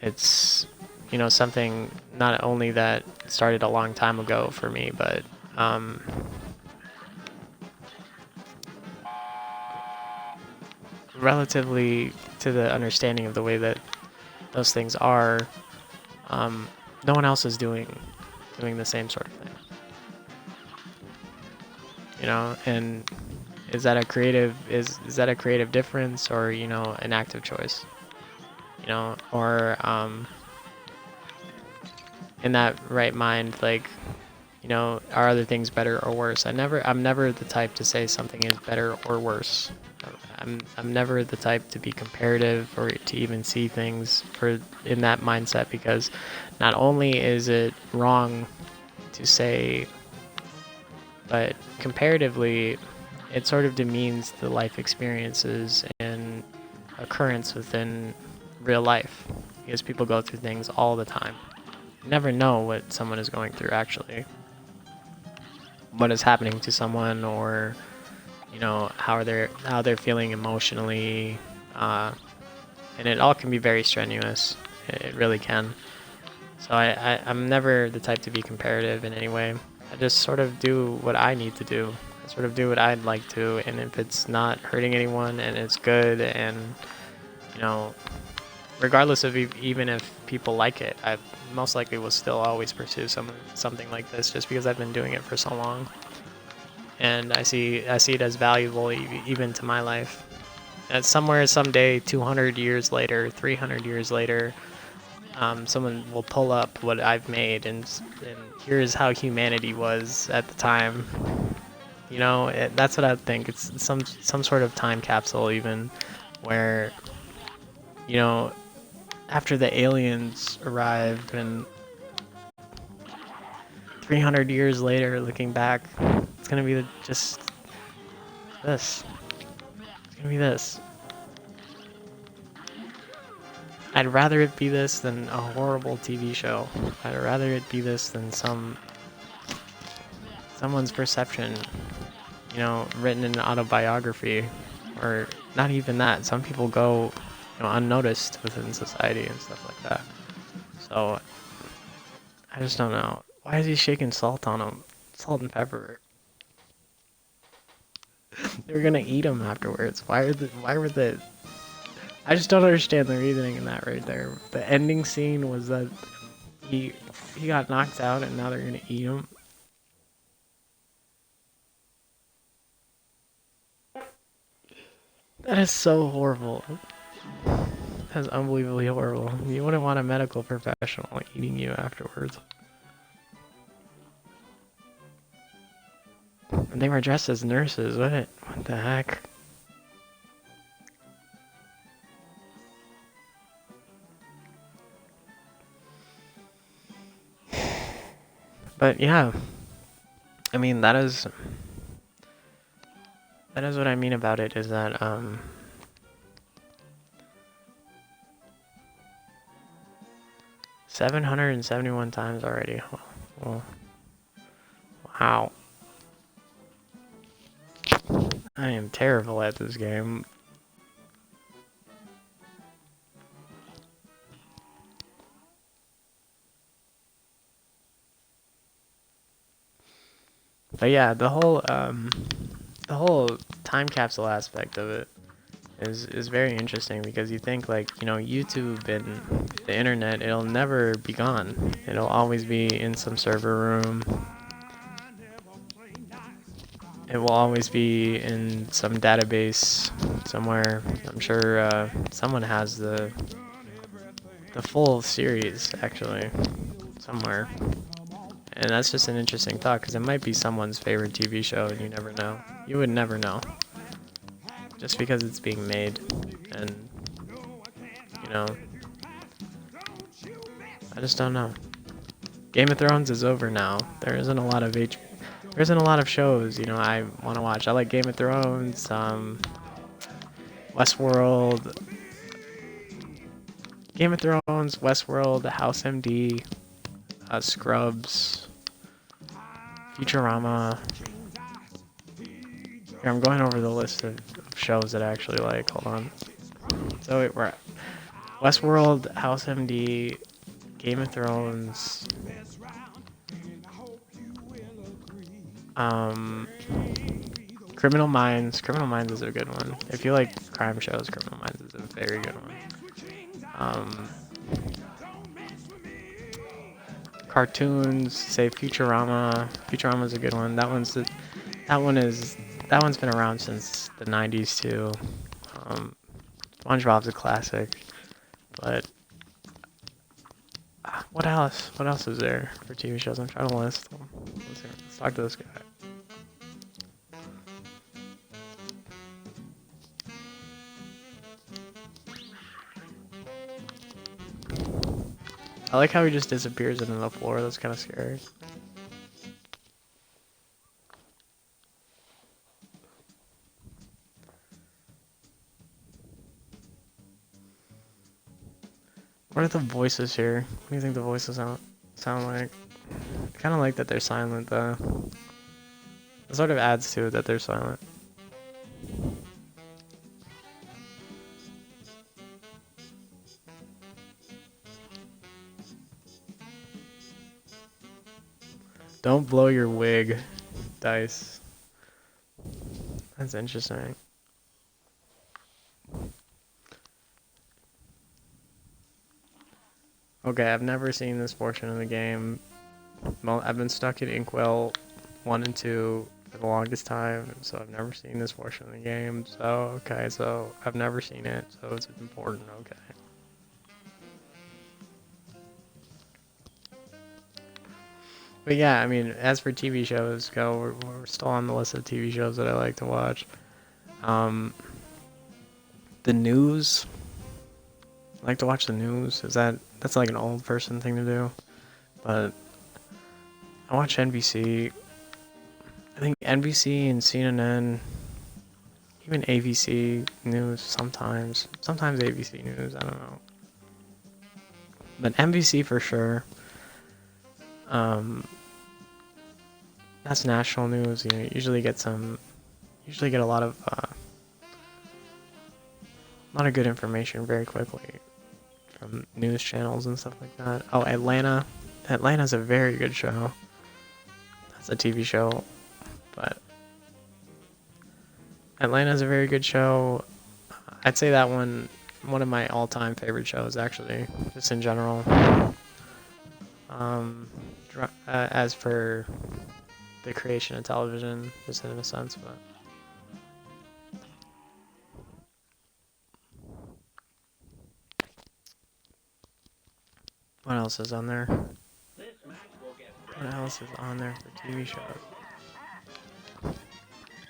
it's, you know, something not only that started a long time ago for me, but relatively to the understanding of the way that those things are, no one else is doing the same sort of thing. You know, and is that a creative is that a creative difference, or, you know, an active choice? You know, or in that right mind, like, you know, are other things better or worse? I'm never the type to say something is better or worse. I'm never the type to be comparative or to even see things for in that mindset, because not only is it wrong to say, but comparatively, it sort of demeans the life experiences and occurrence within real life, because people go through things all the time. You never know what someone is going through, actually, what is happening to someone, or, you know, how they're feeling emotionally, and it all can be very strenuous. It really can. So I'm never the type to be comparative in any way. I just sort of do what I need to do. I sort of do what I'd like to, and if it's not hurting anyone and it's good, and, you know, regardless of even if people like it, I most likely will still always pursue something like this, just because I've been doing it for so long, and I see it as valuable even to my life. And somewhere someday, 200 years later, 300 years later, someone will pull up what I've made, and here's how humanity was at the time. You know, that's what I think. It's some sort of time capsule, even, where, you know, after the aliens arrived, and 300 years later, looking back, it's gonna be just this. It's gonna be this. I'd rather it be this than a horrible TV show. I'd rather it be this than someone's perception, you know, written in an autobiography, or not even that. Some people go, you know, unnoticed within society and stuff like that. So I just don't know. Why is he shaking salt on him? Salt and pepper. They're gonna eat him afterwards. Why were the? I just don't understand the reasoning in that right there. The ending scene was that he got knocked out, and now they're gonna eat him. That is so horrible. That's unbelievably horrible. You wouldn't want a medical professional eating you afterwards. And they were dressed as nurses. What the heck? But yeah, I mean, that is what I mean about it, is that 771 times already. Well, wow. I am terrible at this game. But yeah, the whole time capsule aspect of it is very interesting because you think like, you know, YouTube and the internet, it'll never be gone. It'll always be in some server room. It will always be in some database somewhere. I'm sure someone has the full series actually somewhere. And that's just an interesting thought because it might be someone's favorite TV show and you never know. You would never know. Just because it's being made. And, you know, I just don't know. Game of Thrones is over now. There isn't a lot of shows, you know, I want to watch. I like Game of Thrones, Westworld, Game of Thrones, Westworld, House MD, Scrubs, Futurama. Here, I'm going over the list of shows that I actually like. Hold on. So we're at Westworld, House MD, Game of Thrones, Criminal Minds. Criminal Minds is a good one. If you like crime shows, Criminal Minds is a very good one. Cartoons, say Futurama. Futurama's a good one. That one's been around since the 90s too. SpongeBob's a classic. But what else? What else is there for TV shows? I'm trying to list them. Let's talk to this guy. I like how he just disappears into the floor. That's kind of scary. What are the voices here? What do you think the voices sound like? I kind of like that they're silent though. It sort of adds to it that they're silent. Don't blow your wig, Dice. That's interesting. Okay, I've never seen this portion of the game. Well, I've been stuck in Inkwell 1 and 2 for the longest time, so I've never seen this portion of the game. So, okay, so I've never seen it, so it's important, okay. But yeah, I mean, as for TV shows go, we're still on the list of TV shows that I like to watch. The news. I like to watch the news. That's like an old person thing to do. But I watch NBC. I think NBC and CNN, even ABC News sometimes. Sometimes ABC News, I don't know. But NBC for sure. That's national news. You know, you usually get a lot of good information very quickly from news channels and stuff like that. Oh, Atlanta. Atlanta's a very good show. That's a TV show, but Atlanta's a very good show. I'd say that one of my all-time favorite shows, actually, just in general. As for the creation of television, just in a sense, but. What else is on there? What else is on there for TV shows? I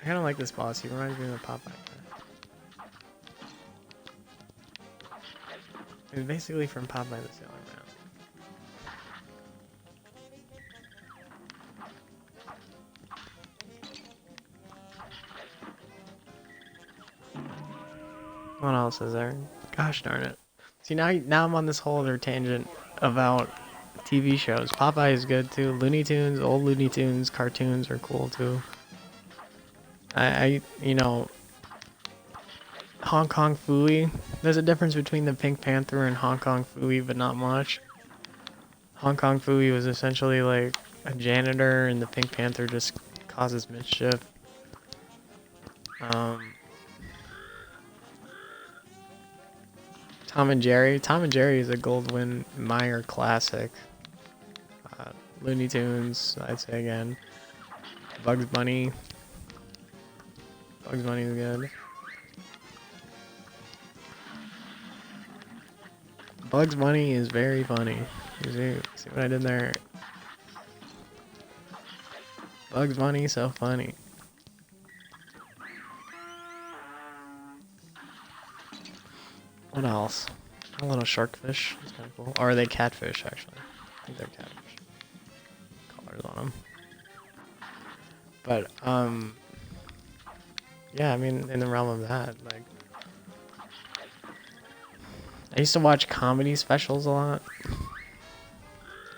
kind of like this boss. He reminds me of the Popeye guy. He's basically from Popeye the Sailor Man. What else is there? Gosh darn it. See, now I'm on this whole other tangent about TV shows. Popeye is good too. Looney Tunes, old Looney Tunes cartoons are cool too. You know, Hong Kong Phooey. There's a difference between the Pink Panther and Hong Kong Phooey, but not much. Hong Kong Phooey was essentially like a janitor, and the Pink Panther just causes mischief. Tom and Jerry. Tom and Jerry is a Goldwyn Mayer classic. Looney Tunes, I'd say again. Bugs Bunny. Bugs Bunny is good. Bugs Bunny is very funny. See what I did there? Bugs Bunny, so funny. What else? A little sharkfish. That's kind of cool. Or are they catfish, actually? I think they're catfish. Colors on them. But, yeah, I mean, in the realm of that, like, I used to watch comedy specials a lot.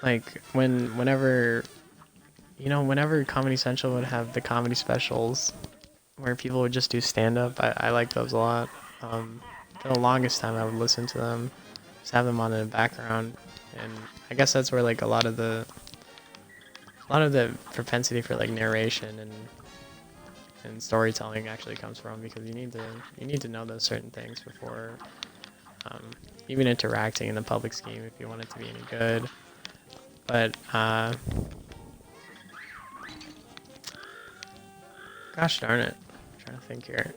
Like, whenever Comedy Central would have the comedy specials, where people would just do stand-up, I like those a lot. For the longest time, I would listen to them, just have them on in the background, and I guess that's where like a lot of the propensity for like narration and storytelling actually comes from, because you need to know those certain things before even interacting in the public scheme if you want it to be any good. But gosh darn it, I'm trying to think here.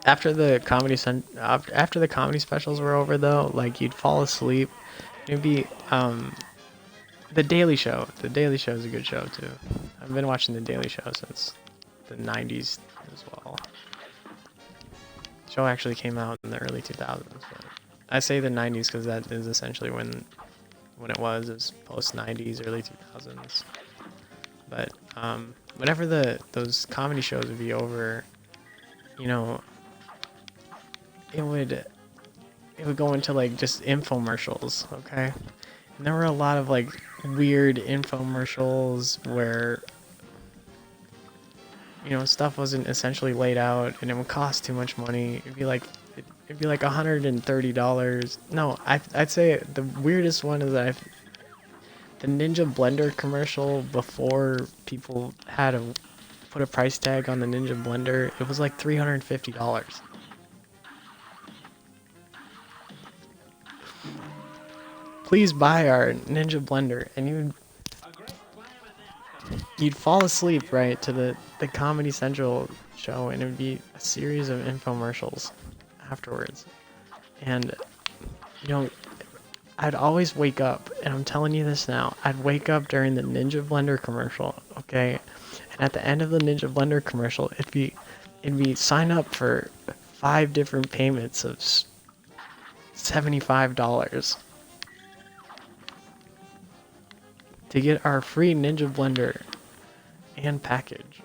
After the comedy specials were over, though, like you'd fall asleep. It'd be The Daily Show. The Daily Show is a good show too. I've been watching The Daily Show since the 90s as well. The show actually came out in the early 2000s. But I say the 90s because that is essentially when it was post 90s, early 2000s. But whenever those comedy shows would be over, you know, it would go into like just infomercials, okay? And there were a lot of like weird infomercials where, you know, stuff wasn't essentially laid out and it would cost too much money. It'd be like $130. No, I'd say the weirdest one is the Ninja Blender commercial, before people had to put a price tag on the Ninja Blender, it was like $350. Please buy our Ninja Blender, and you'd fall asleep right to the Comedy Central show, and it would be a series of infomercials afterwards. And you know, I'd always wake up, and I'm telling you this now, I'd wake up during the Ninja Blender commercial, okay? And at the end of the Ninja Blender commercial, it'd be sign up for 5 different payments of $75 to get our free Ninja Blender and package.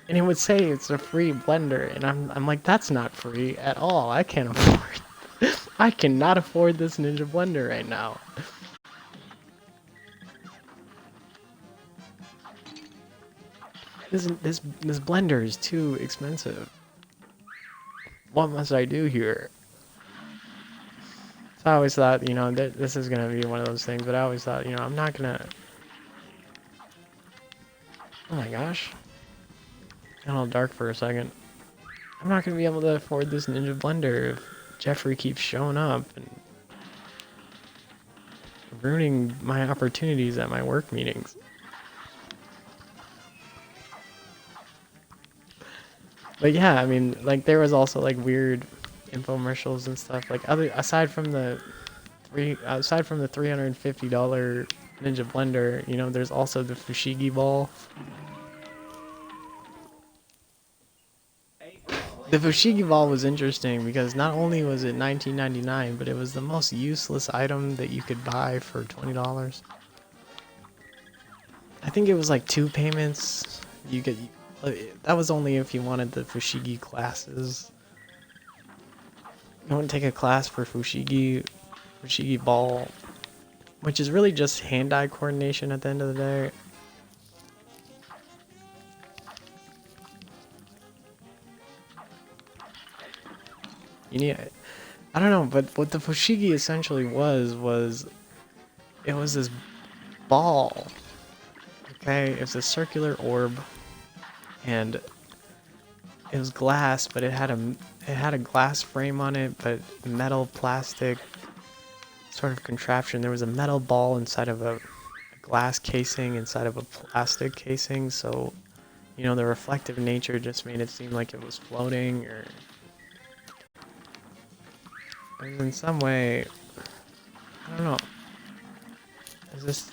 And it would say it's a free blender, and I'm like, that's not free at all. I can't afford I cannot afford this Ninja Blender right now. This blender is too expensive. What must I do here? So I always thought, you know, that this is gonna be one of those things, but I always thought, you know, I'm not gonna. Oh my gosh. Got all dark for a second. I'm not gonna be able to afford this Ninja Blender if Jeffrey keeps showing up and ruining my opportunities at my work meetings. But yeah, I mean, like there was also like weird infomercials and stuff. Like aside from the $350 Ninja Blender, you know, there's also the Fushigi ball. The Fushigi ball was interesting because not only was it $19.99, but it was the most useless item that you could buy for $20. I think it was like 2 payments. That was only if you wanted the Fushigi classes. You want to take a class for Fushigi ball, which is really just hand-eye coordination at the end of the day. I don't know, but what the Fushigi essentially was it was this ball. Okay, it's a circular orb, and it was glass, but it had a glass frame on it, but metal plastic sort of contraption. There was a metal ball inside of a glass casing inside of a plastic casing, so you know the reflective nature just made it seem like it was floating, or in some way, I don't know. It's just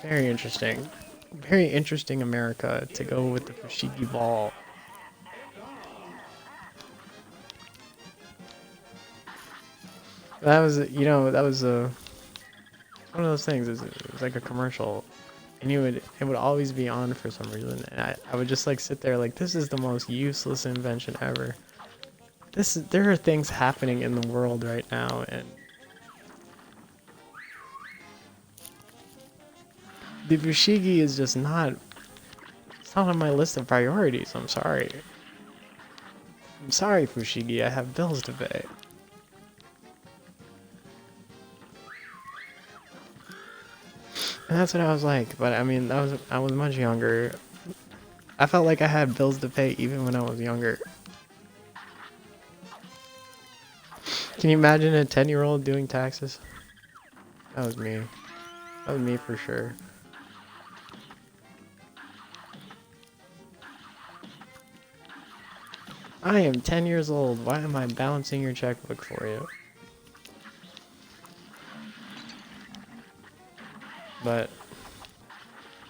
very interesting. Very interesting America to go with the Fushigi ball. That was, you know, that was one of those things. It was like a commercial, and it would always be on for some reason, and I would just like sit there like, this is the most useless invention ever. There are things happening in the world right now, and the Fushigi is just not. It's not on my list of priorities. I'm sorry. I'm sorry, Fushigi. I have bills to pay. And that's what I was like, but I mean, I was much younger. I felt like I had bills to pay even when I was younger. Can you imagine a 10-year-old doing taxes? That was me. That was me for sure. I am 10 years old. Why am I balancing your checkbook for you? But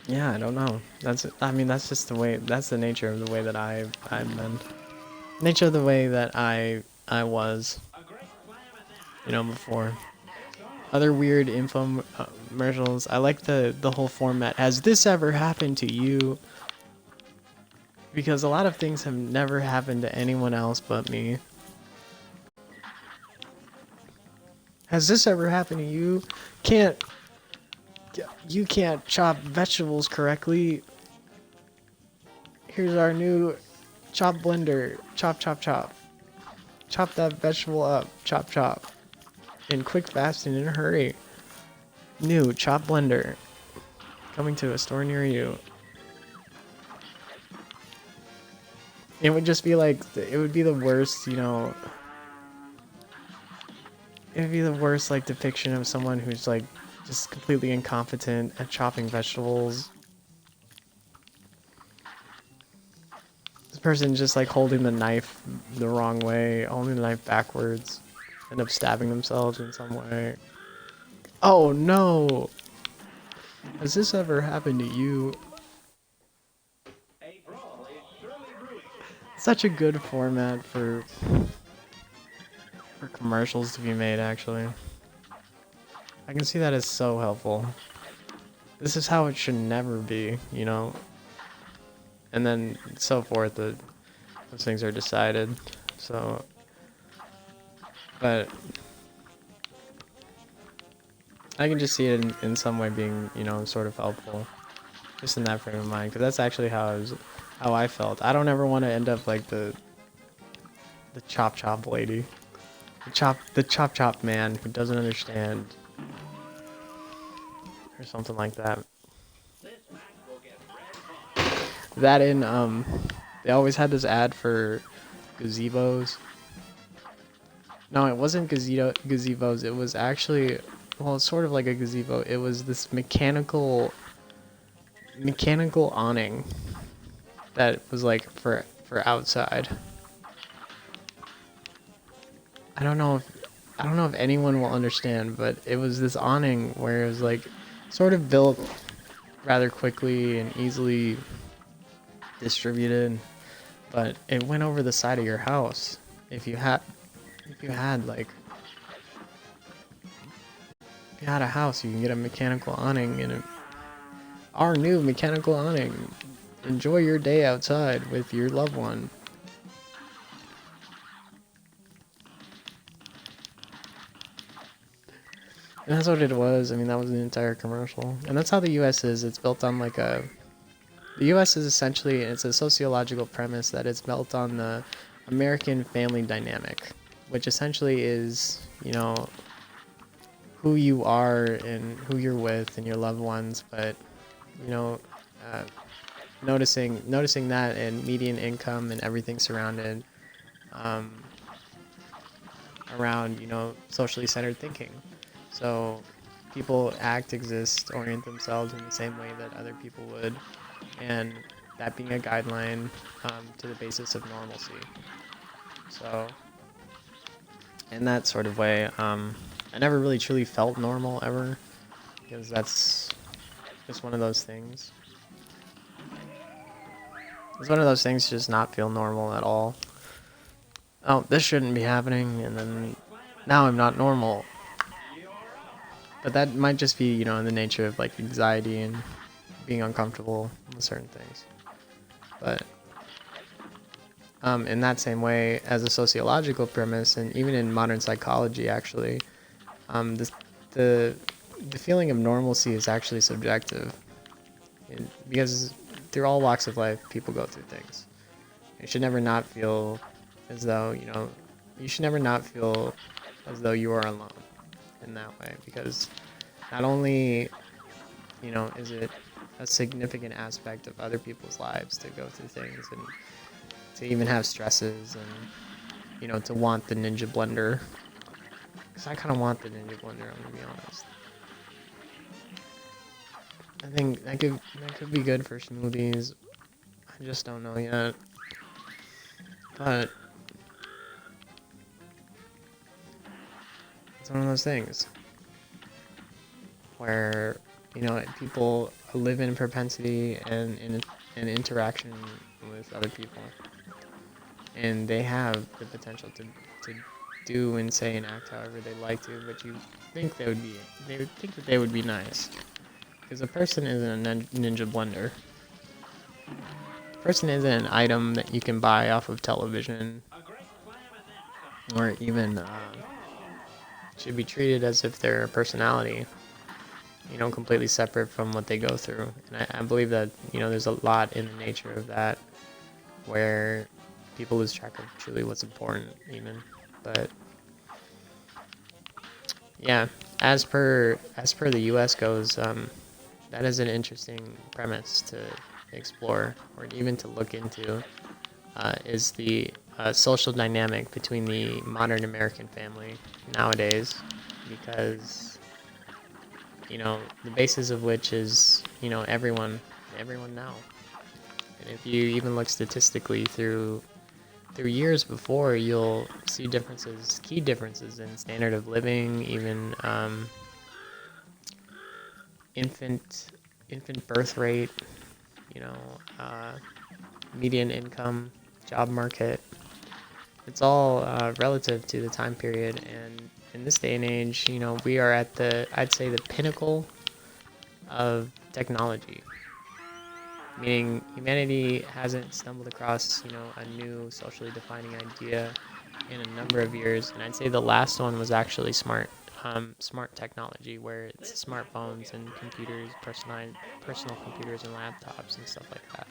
yeah, I don't know. I mean, that's just the way. That's the nature of the way that I've been. Nature of the way that I was. You know, before. Other weird infomercials. I like the whole format. Has this ever happened to you? Because a lot of things have never happened to anyone else but me. Has this ever happened to you? You can't chop vegetables correctly. Here's our new chop blender. Chop, chop, chop. Chop that vegetable up. Chop, chop. In quick, fast, and in a hurry. New chop blender. Coming to a store near you. It would just be like, it would be the worst, you know. It would be the worst, like, depiction of someone who's, like, just completely incompetent at chopping vegetables. This person just, like, holding the knife the wrong way, holding the knife backwards, end up stabbing themselves in some way. Oh, no! Has this ever happened to you? Such a good format for commercials to be made, actually. I can see that as so helpful. This is how it should never be, you know? And then so forth, those things are decided. So, but I can just see it in some way being, you know, sort of helpful. Just in that frame of mind, because that's actually how I felt. I don't ever want to end up like the chop chop lady. The chop chop man who doesn't understand. Or something like that. That in, they always had this ad for gazebos. No, it wasn't gazebos. It was actually, well, it's sort of like a gazebo. It was this mechanical awning that was like for outside. I don't know if anyone will understand, but it was this awning where it was like sort of built rather quickly and easily distributed, but it went over the side of your house. If you had a house, you can get a mechanical awning, and our new mechanical awning. Enjoy your day outside with your loved one. And that's what it was. I mean, that was the entire commercial. And that's how the US is. It's built on like the US is essentially, it's a sociological premise that it's built on the American family dynamic, which essentially is, you know, who you are and who you're with and your loved ones, but, you know, noticing that and median income and everything surrounded um, around socially centered thinking. So people act, exist, orient themselves in the same way that other people would, and that being a guideline to the basis of normalcy. So in that sort of way, I never really truly felt normal ever, because that's just one of those things. It's one of those things to just not feel normal at all. Oh, this shouldn't be happening, and then now I'm not normal. But that might just be, in the nature of like anxiety and being uncomfortable with certain things. But in that same way, as a sociological premise, and even in modern psychology, actually, the the feeling of normalcy is actually subjective, because through all walks of life, people go through things. You should never not feel as though you should never not feel as though you are alone in that way, because not only is it a significant aspect of other people's lives to go through things and to even have stresses, and to want the Ninja Blender, because I kind of want the Ninja Blender, I'm gonna be honest. I think that could be good for smoothies. I just don't know yet. But it's one of those things where people live in propensity and in interaction with other people, and they have the potential to do and say and act however they like to, but you think they would think that they would be nice, because a person isn't a Ninja Blender. A person isn't an item that you can buy off of television, or even should be treated as if they're a personality, completely separate from what they go through. And I believe that, there's a lot in the nature of that where people lose track of truly what's important, even. But yeah, as per the US goes, that is an interesting premise to explore, or even to look into, is the social dynamic between the modern American family nowadays, because the basis of which is everyone now. And if you even look statistically through years before, you'll see key differences in standard of living, even infant birth rate, median income, job market. It's all relative to the time period, and in this day and age, we are at I'd say the pinnacle of technology. Meaning humanity hasn't stumbled across, a new socially defining idea in a number of years, and I'd say the last one was actually smart technology, where it's smartphones and computers, personal computers and laptops and stuff like that.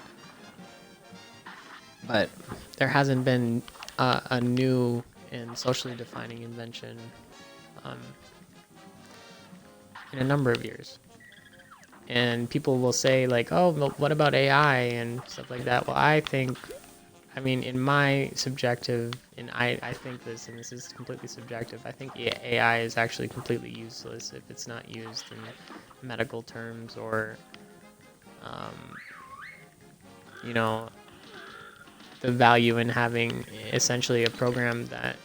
But there hasn't been a new and socially defining invention in a number of years. And people will say, like, oh, what about AI and stuff like that? Well, I mean, in my subjective, and I think this, and this is completely subjective, I think AI is actually completely useless if it's not used in medical terms, or, the value in having essentially a program that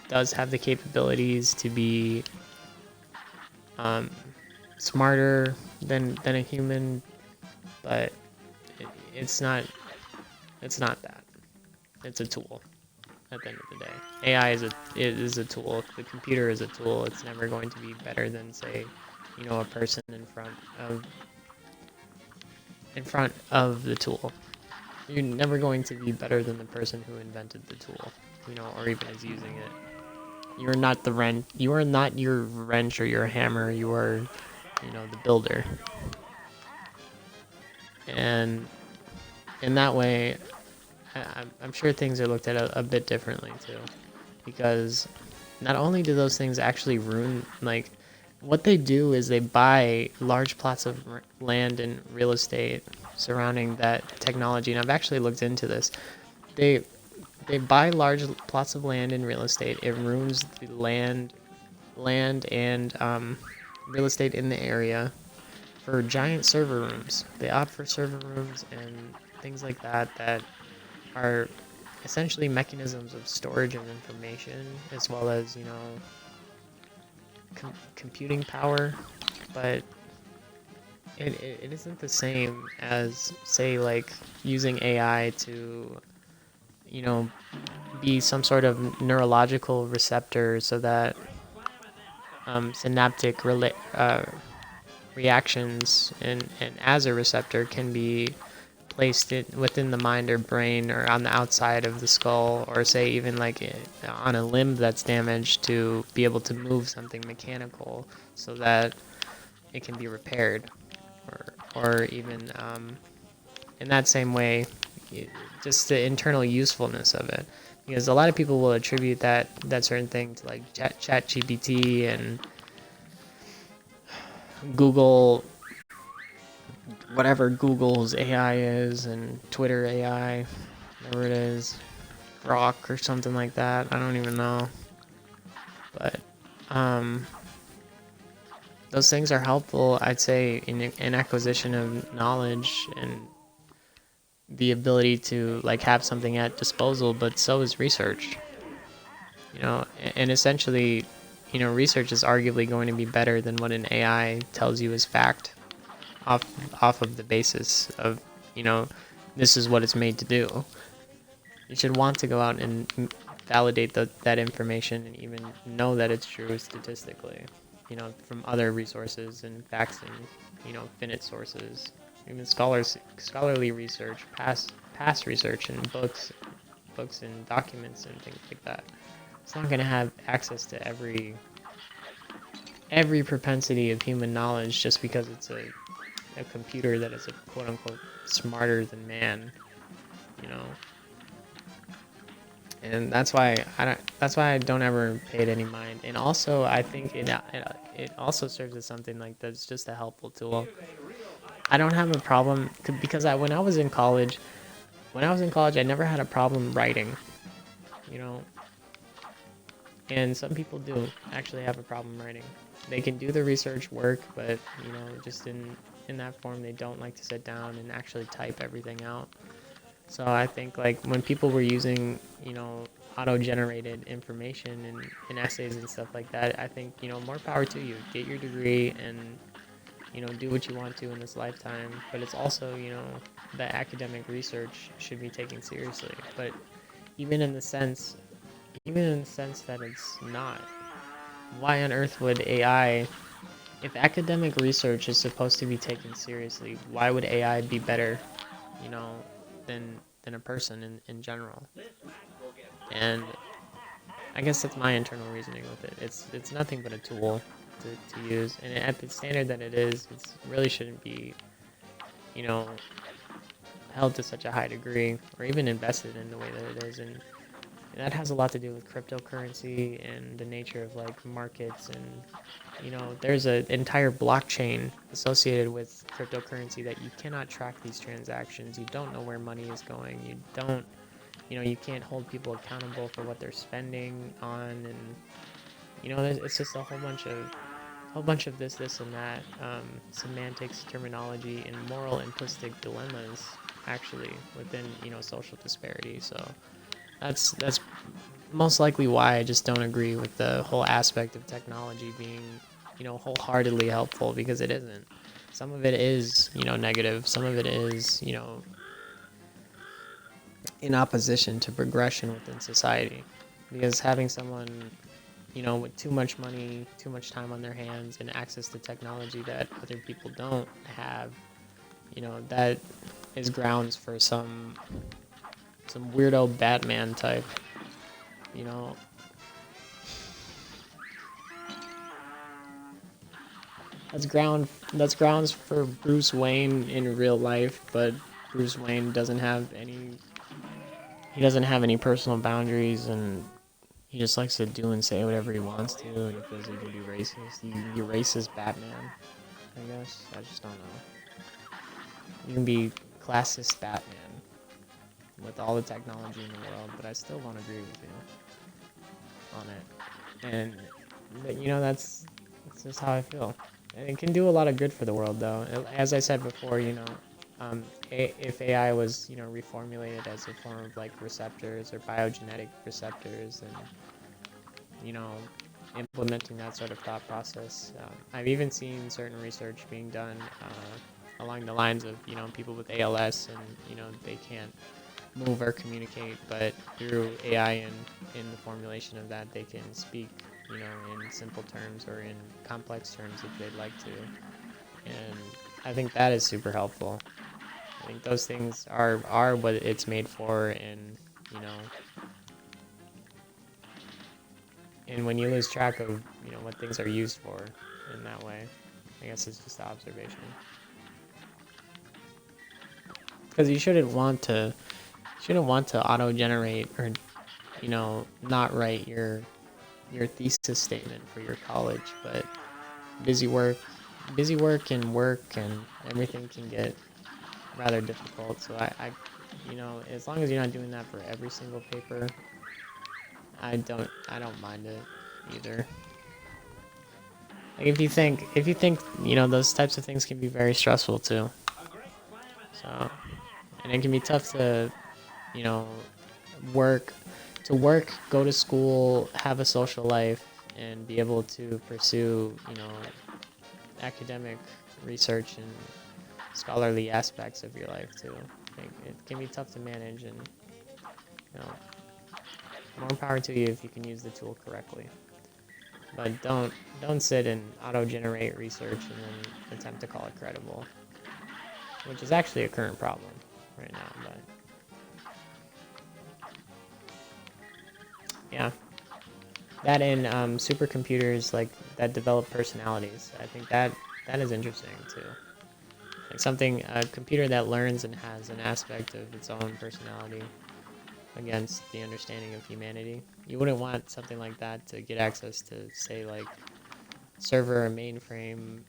does have the capabilities to be smarter than a human, but it's not that. It's a tool. At the end of the day, AI is a tool. The computer is a tool. It's never going to be better than, say, a person in front of the tool. You're never going to be better than the person who invented the tool, or even is using it. You're not the wrench. You are not your wrench or your hammer. You are, the builder. And in that way, I'm sure things are looked at a bit differently too, because not only do those things actually ruin, like, what they do is they buy large plots of land and real estate surrounding that technology. And I've actually looked into this. They they buy large plots of land and real estate. It ruins the land and real estate in the area for giant server rooms. They opt for server rooms and things like that that are essentially mechanisms of storage of information, as well as, you know, computing power. But it isn't the same as, say, like using AI to, you know, be some sort of neurological receptor so that synaptic reactions and as a receptor can be placed within the mind or brain or on the outside of the skull, or say even like on a limb that's damaged, to be able to move something mechanical so that it can be repaired, or even in that same way, just the internal usefulness of it. Because a lot of people will attribute that certain thing to like chat GPT and Google, whatever Google's AI is, and Twitter AI, whatever it is, Grok or something like that. I don't even know. But those things are helpful, I'd say, in acquisition of knowledge and the ability to like have something at disposal, but so is research. You know, and essentially, you know, research is arguably going to be better than what an AI tells you is fact, off of the basis of, you know, this is what it's made to do. You should want to go out and validate that information and even know that it's true statistically, you know, from other resources and facts and, you know, finite sources, even scholarly research, past research and books and documents and things like that. It's not going to have access to every propensity of human knowledge just because it's a computer that is a quote unquote smarter than man, you know. And that's why I don't ever pay it any mind. And also I think it also serves as something like that's just a helpful tool. I don't have a problem because when I was in college, I never had a problem writing, you know. And some people do actually have a problem writing. They can do the research work, but, you know, just in that form, they don't like to sit down and actually type everything out. So I think like when people were using, you know, auto-generated information and essays and stuff like that, I think, you know, more power to you. Get your degree and, you know, do what you want to in this lifetime. But it's also, you know, that academic research should be taken seriously. But even in the sense that it's not, why on earth would AI, if academic research is supposed to be taken seriously, why would AI be better, you know, than a person in general? And I guess that's my internal reasoning with it. It's nothing but a tool to use, and at the standard that it is, it really shouldn't be, you know, held to such a high degree or even invested in the way that it is. And that has a lot to do with cryptocurrency and the nature of like markets. And, you know, there's an entire blockchain associated with cryptocurrency that you cannot track these transactions. You don't know where money is going. You know, you can't hold people accountable for what they're spending on. And, you know, it's just a whole bunch of this and that, semantics, terminology, and moral implicit dilemmas actually within, you know, social disparity. So that's most likely why I just don't agree with the whole aspect of technology being, you know, wholeheartedly helpful, because it isn't. Some of it is, you know, negative. Some of it is, you know, in opposition to progression within society. Because having someone, you know, with too much money, too much time on their hands, and access to technology that other people don't have, you know, that is grounds for some weirdo Batman type, you know. That's grounds for Bruce Wayne in real life, but Bruce Wayne doesn't have any personal boundaries, and, he just likes to do and say whatever he wants to, and he feels he can be racist. You can be racist Batman, I guess. I just don't know. You can be classist Batman with all the technology in the world, but I still won't agree with you on it. And you know, that's just how I feel. And it can do a lot of good for the world, though. As I said before, you know, if AI was, you know, reformulated as a form of like receptors or biogenetic receptors, and you know, implementing that sort of thought process, I've even seen certain research being done along the lines of, you know, people with ALS, and you know, they can't move or communicate, but through AI and in the formulation of that, they can speak, you know, in simple terms or in complex terms if they'd like to. And I think that is super helpful. I think those things are what it's made for, and you know, and when you lose track of, you know, what things are used for in that way, I guess it's just observation. Because you shouldn't want to auto generate, or you know, not write your thesis statement for your college, but busy work and everything can get rather difficult. So I you know, as long as you're not doing that for every single paper, I don't mind it either. Like if you think, you know, those types of things can be very stressful too. So, and it can be tough to, you know, work go to school, have a social life, and be able to pursue, you know, academic research and scholarly aspects of your life too. Like, it can be tough to manage, and you know, more power to you if you can use the tool correctly. But don't sit and auto-generate research and then attempt to call it credible, which is actually a current problem right now. But yeah, that and supercomputers like that develop personalities. I think that is interesting too. Like a computer that learns and has an aspect of its own personality against the understanding of humanity. You wouldn't want something like that to get access to, say, like server or mainframe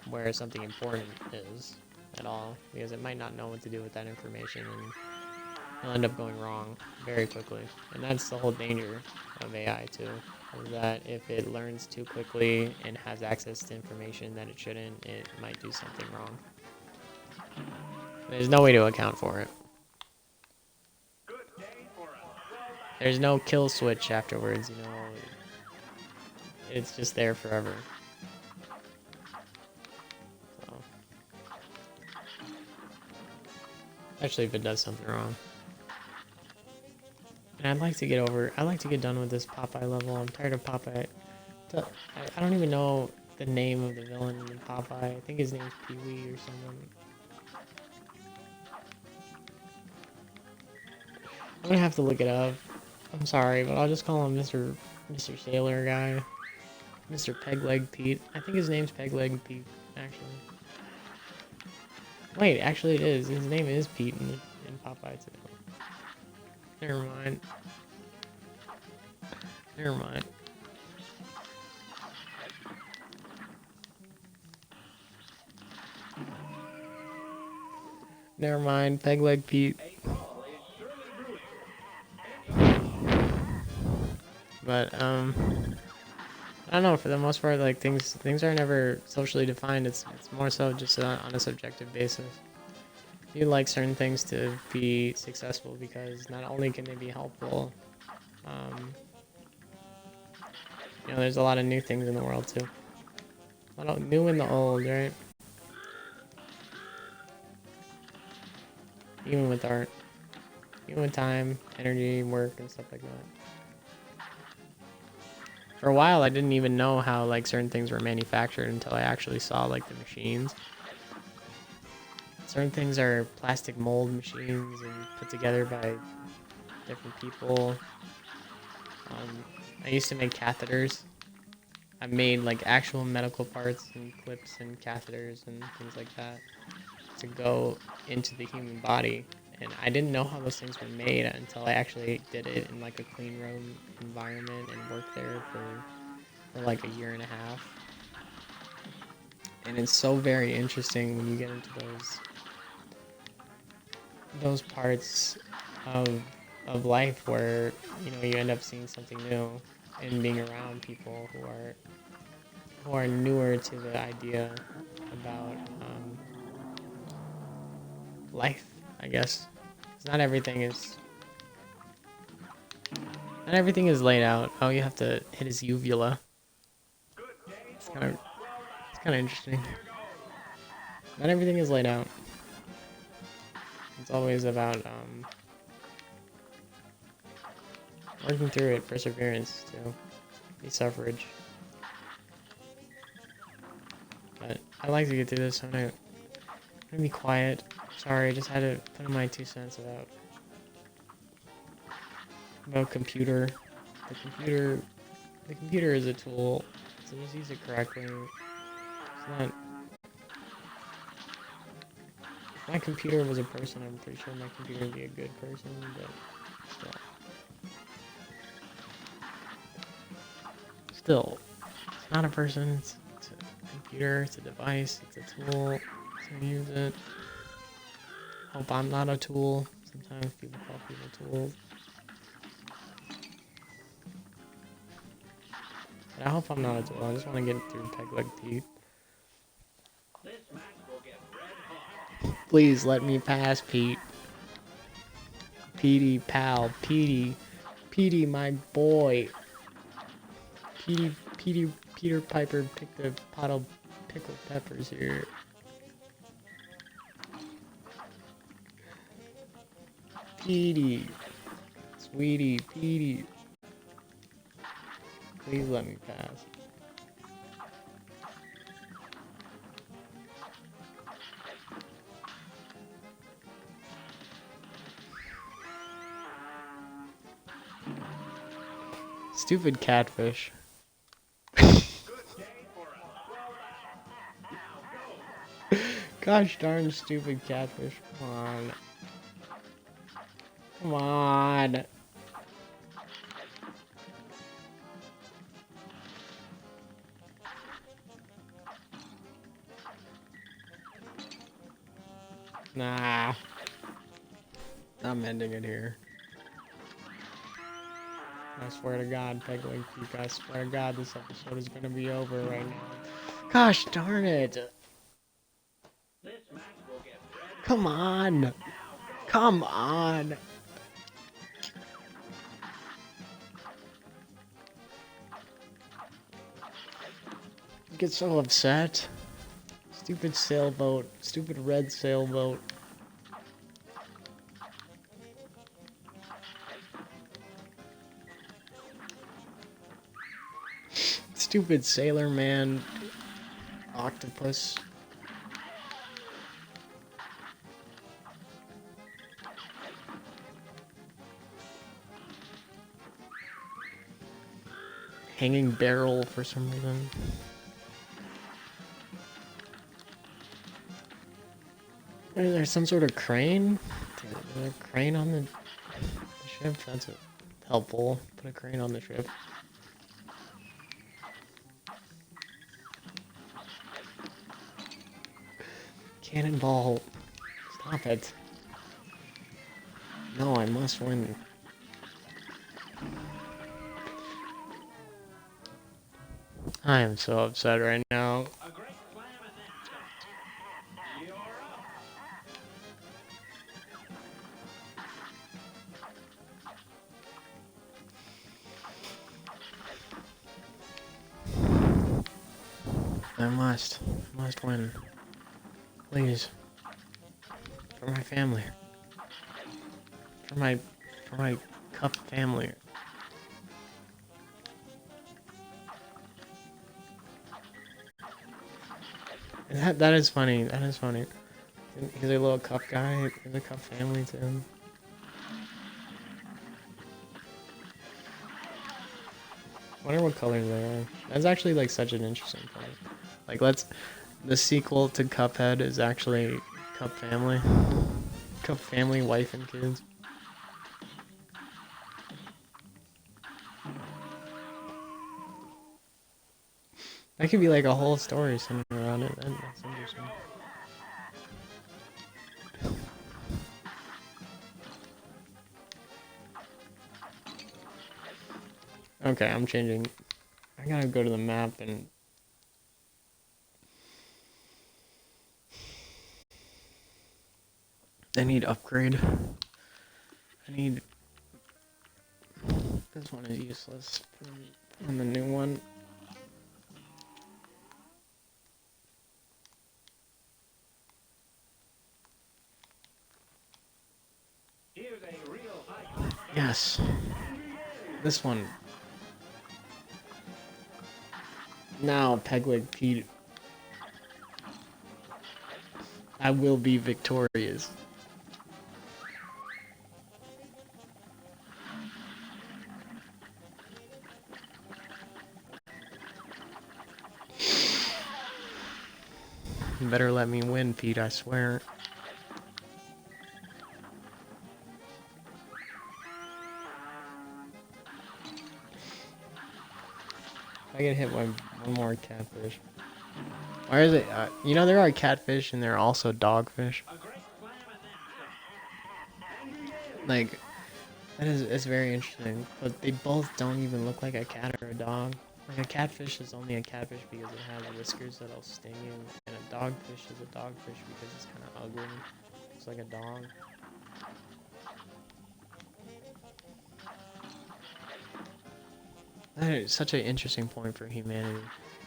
where something important is at all, because it might not know what to do with that information, and it'll end up going wrong very quickly. And that's the whole danger of AI too, is that if it learns too quickly and has access to information that it shouldn't, it might do something wrong. There's no way to account for it. There's no kill switch afterwards, you know. It's just there forever. So, especially if it does something wrong. And I'd like to get done with this Popeye level. I'm tired of Popeye. I don't even know the name of the villain in Popeye. I think his name's Pee-wee or someone. I'm gonna have to look it up. I'm sorry, but I'll just call him Mr. Sailor Guy. Mr. Pegleg Pete. I think his name's Pegleg Pete, actually. Wait, actually it is. His name is Pete in Popeye too. Never mind. Never mind. Never mind. Pegleg Pete. But I don't know. For the most part, like things are never socially defined. It's more so just on a subjective basis. You like certain things to be successful because not only can they be helpful, you know, there's a lot of new things in the world too. A lot of new in the old, right? Even with art, even with time, energy, work, and stuff like that. For a while, I didn't even know how like certain things were manufactured until I actually saw like the machines. Certain things are plastic mold machines and put together by different people. I used to make catheters. I made like actual medical parts and clips and catheters and things like that to go into the human body and I didn't know how those things were made until I actually did it in like a clean room environment and worked there for like a year and a half. And it's so very interesting when you get into those parts of life where, you know, you end up seeing something new and being around people who are newer to the idea about life, I guess. 'Cause not everything is laid out. Oh, you have to hit his uvula. It's kind of interesting. Not everything is laid out. It's always about working through it, perseverance too, be suffrage. But I like to get through this. I'm gonna be quiet. Sorry, I just had to put in my 2 cents about computer. The computer is a tool, so just use it correctly. It's not. If my computer was a person, I'm pretty sure my computer would be a good person, but still, it's not a person. It's a computer. It's a device. It's a tool. So use it. Hope I'm not a tool. Sometimes people call people tools. But I hope I'm not a tool. I just want to get through peg leg teeth. Please let me pass, Pete. Petey, pal. Petey, my boy. Peter Piper picked a pot of pickled peppers here. Petey. Sweetie, Petey. Please let me pass. Stupid catfish. Gosh darn stupid catfish. Come on. Come on. Nah. I'm ending it here. I swear to God, Peg Leg Peak, I swear to God, this episode is gonna be over right now. Gosh darn it! Come on! Come on! I get so upset. Stupid sailboat. Stupid red sailboat. Stupid Sailor Man octopus. Hanging barrel for some reason. Is there some sort of crane? Is there a crane on the ship? That's helpful. Put a crane on the ship. Cannonball. Stop it. No, I must win. I am so upset right now. I must win. Please. For my family. For my cup family. That is funny. That is funny. He's a little cup guy. He's a cup family too. I wonder what colors they are. That's actually like such an interesting point. Like the sequel to Cuphead is actually Cup Family. a family, wife, and kids. That could be like a whole story centered around it. That's interesting. Okay, I'm changing. I gotta go to the map and... I need upgrade. I need... This one is useless. On the new one. Yes. This one. Now, Pegleg Pete. I will be victorious. You better let me win, Pete, I swear. I get hit by one more catfish. Why is it? You know, there are catfish and there are also dogfish. Like, it's very interesting. But they both don't even look like a cat or a dog. Like, a catfish is only a catfish because it has whiskers that'll sting you, and a dogfish is a dogfish because it's kind of ugly. It's like a dog. That is such an interesting point for humanity.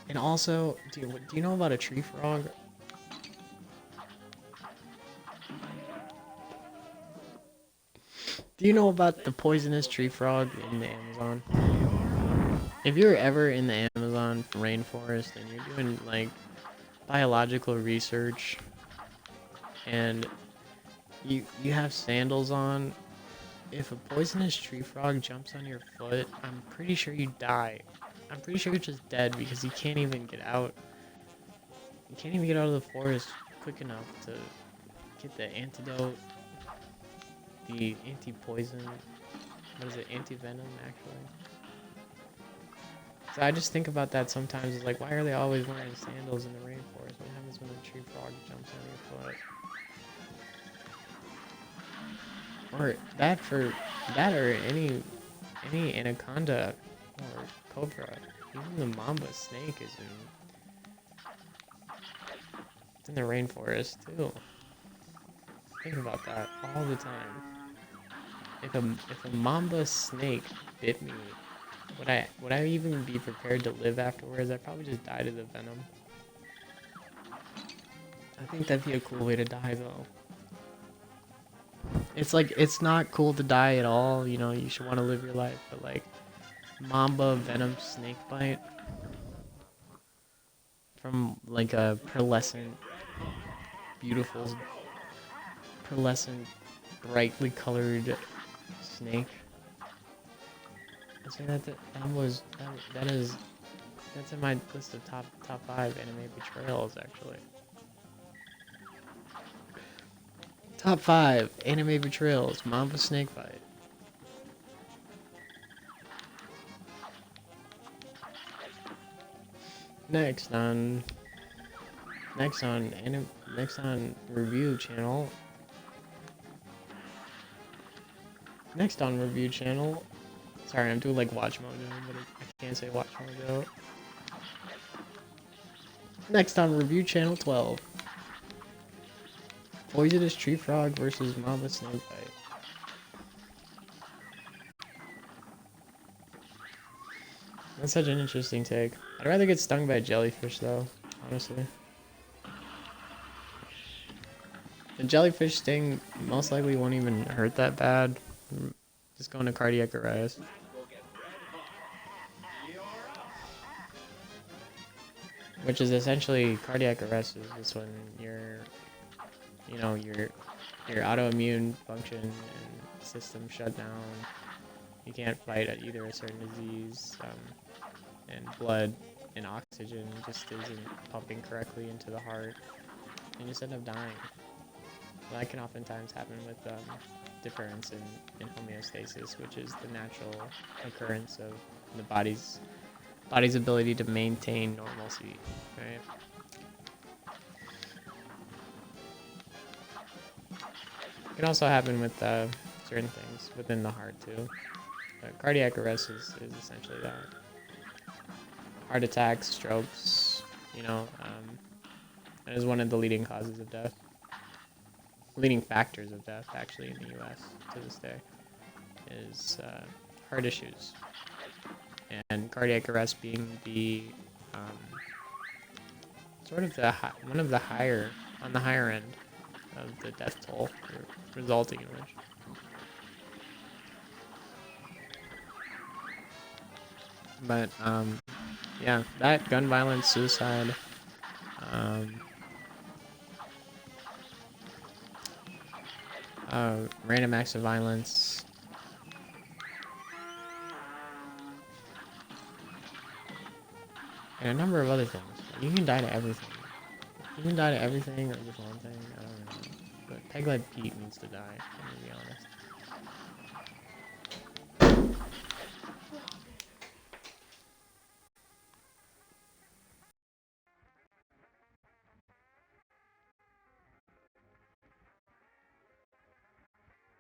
And also, do you know about a tree frog? Do you know about the poisonous tree frog in the Amazon? If you're ever in the Amazon rainforest and you're doing like biological research and you have sandals on, if a poisonous tree frog jumps on your foot, I'm pretty sure you die. I'm pretty sure you're just dead because you can't even get out. You can't even get out of the forest quick enough to get the antidote, the anti-poison, what is it, anti-venom actually. So I just think about that sometimes. It's like, why are they always wearing sandals in the rainforest? What happens when a tree frog jumps on your foot? Or that or any anaconda or cobra. Even the mamba snake is in the rainforest too. Think about that all the time. If a mamba snake bit me, would I even be prepared to live afterwards? I'd probably just die to the venom. I think that'd be a cool way to die though. It's like, it's not cool to die at all, you know, you should want to live your life, but like, mamba venom snake bite from like a beautiful, pearlescent, brightly colored snake. I say that's in my list of top 5 anime betrayals actually. Top 5 anime betrayals. Mamba snake bite. Next on review channel. Next on review channel. Sorry, I'm doing like Watch Mojo, but I can't say Watch Mojo. Next on review channel 12. Poisonous tree frog versus mamba snake bite. That's such an interesting take. I'd rather get stung by a jellyfish though, honestly. The jellyfish sting most likely won't even hurt that bad. Just going to cardiac arrest. Which is essentially cardiac arrest is just when your autoimmune function and system shut down. You can't fight at either a certain disease, and blood and oxygen just isn't pumping correctly into the heart, and you just end up dying. that can oftentimes happen with difference in homeostasis, which is the natural occurrence of the body's ability to maintain normalcy, right? It can also happen with certain things within the heart too. Cardiac arrest is essentially that. Heart attacks, strokes, that is one of the leading causes of death. Leading factors of death, actually, in the U.S. to this day, is heart issues, and cardiac arrest being the sort of one of the higher end of the death toll resulting in which. But yeah, that gun violence, suicide, random acts of violence, and a number of other things. You can die to everything. You can die to everything or just one thing. I don't know. But Peg Leg Pete needs to die. I'm gonna be honest.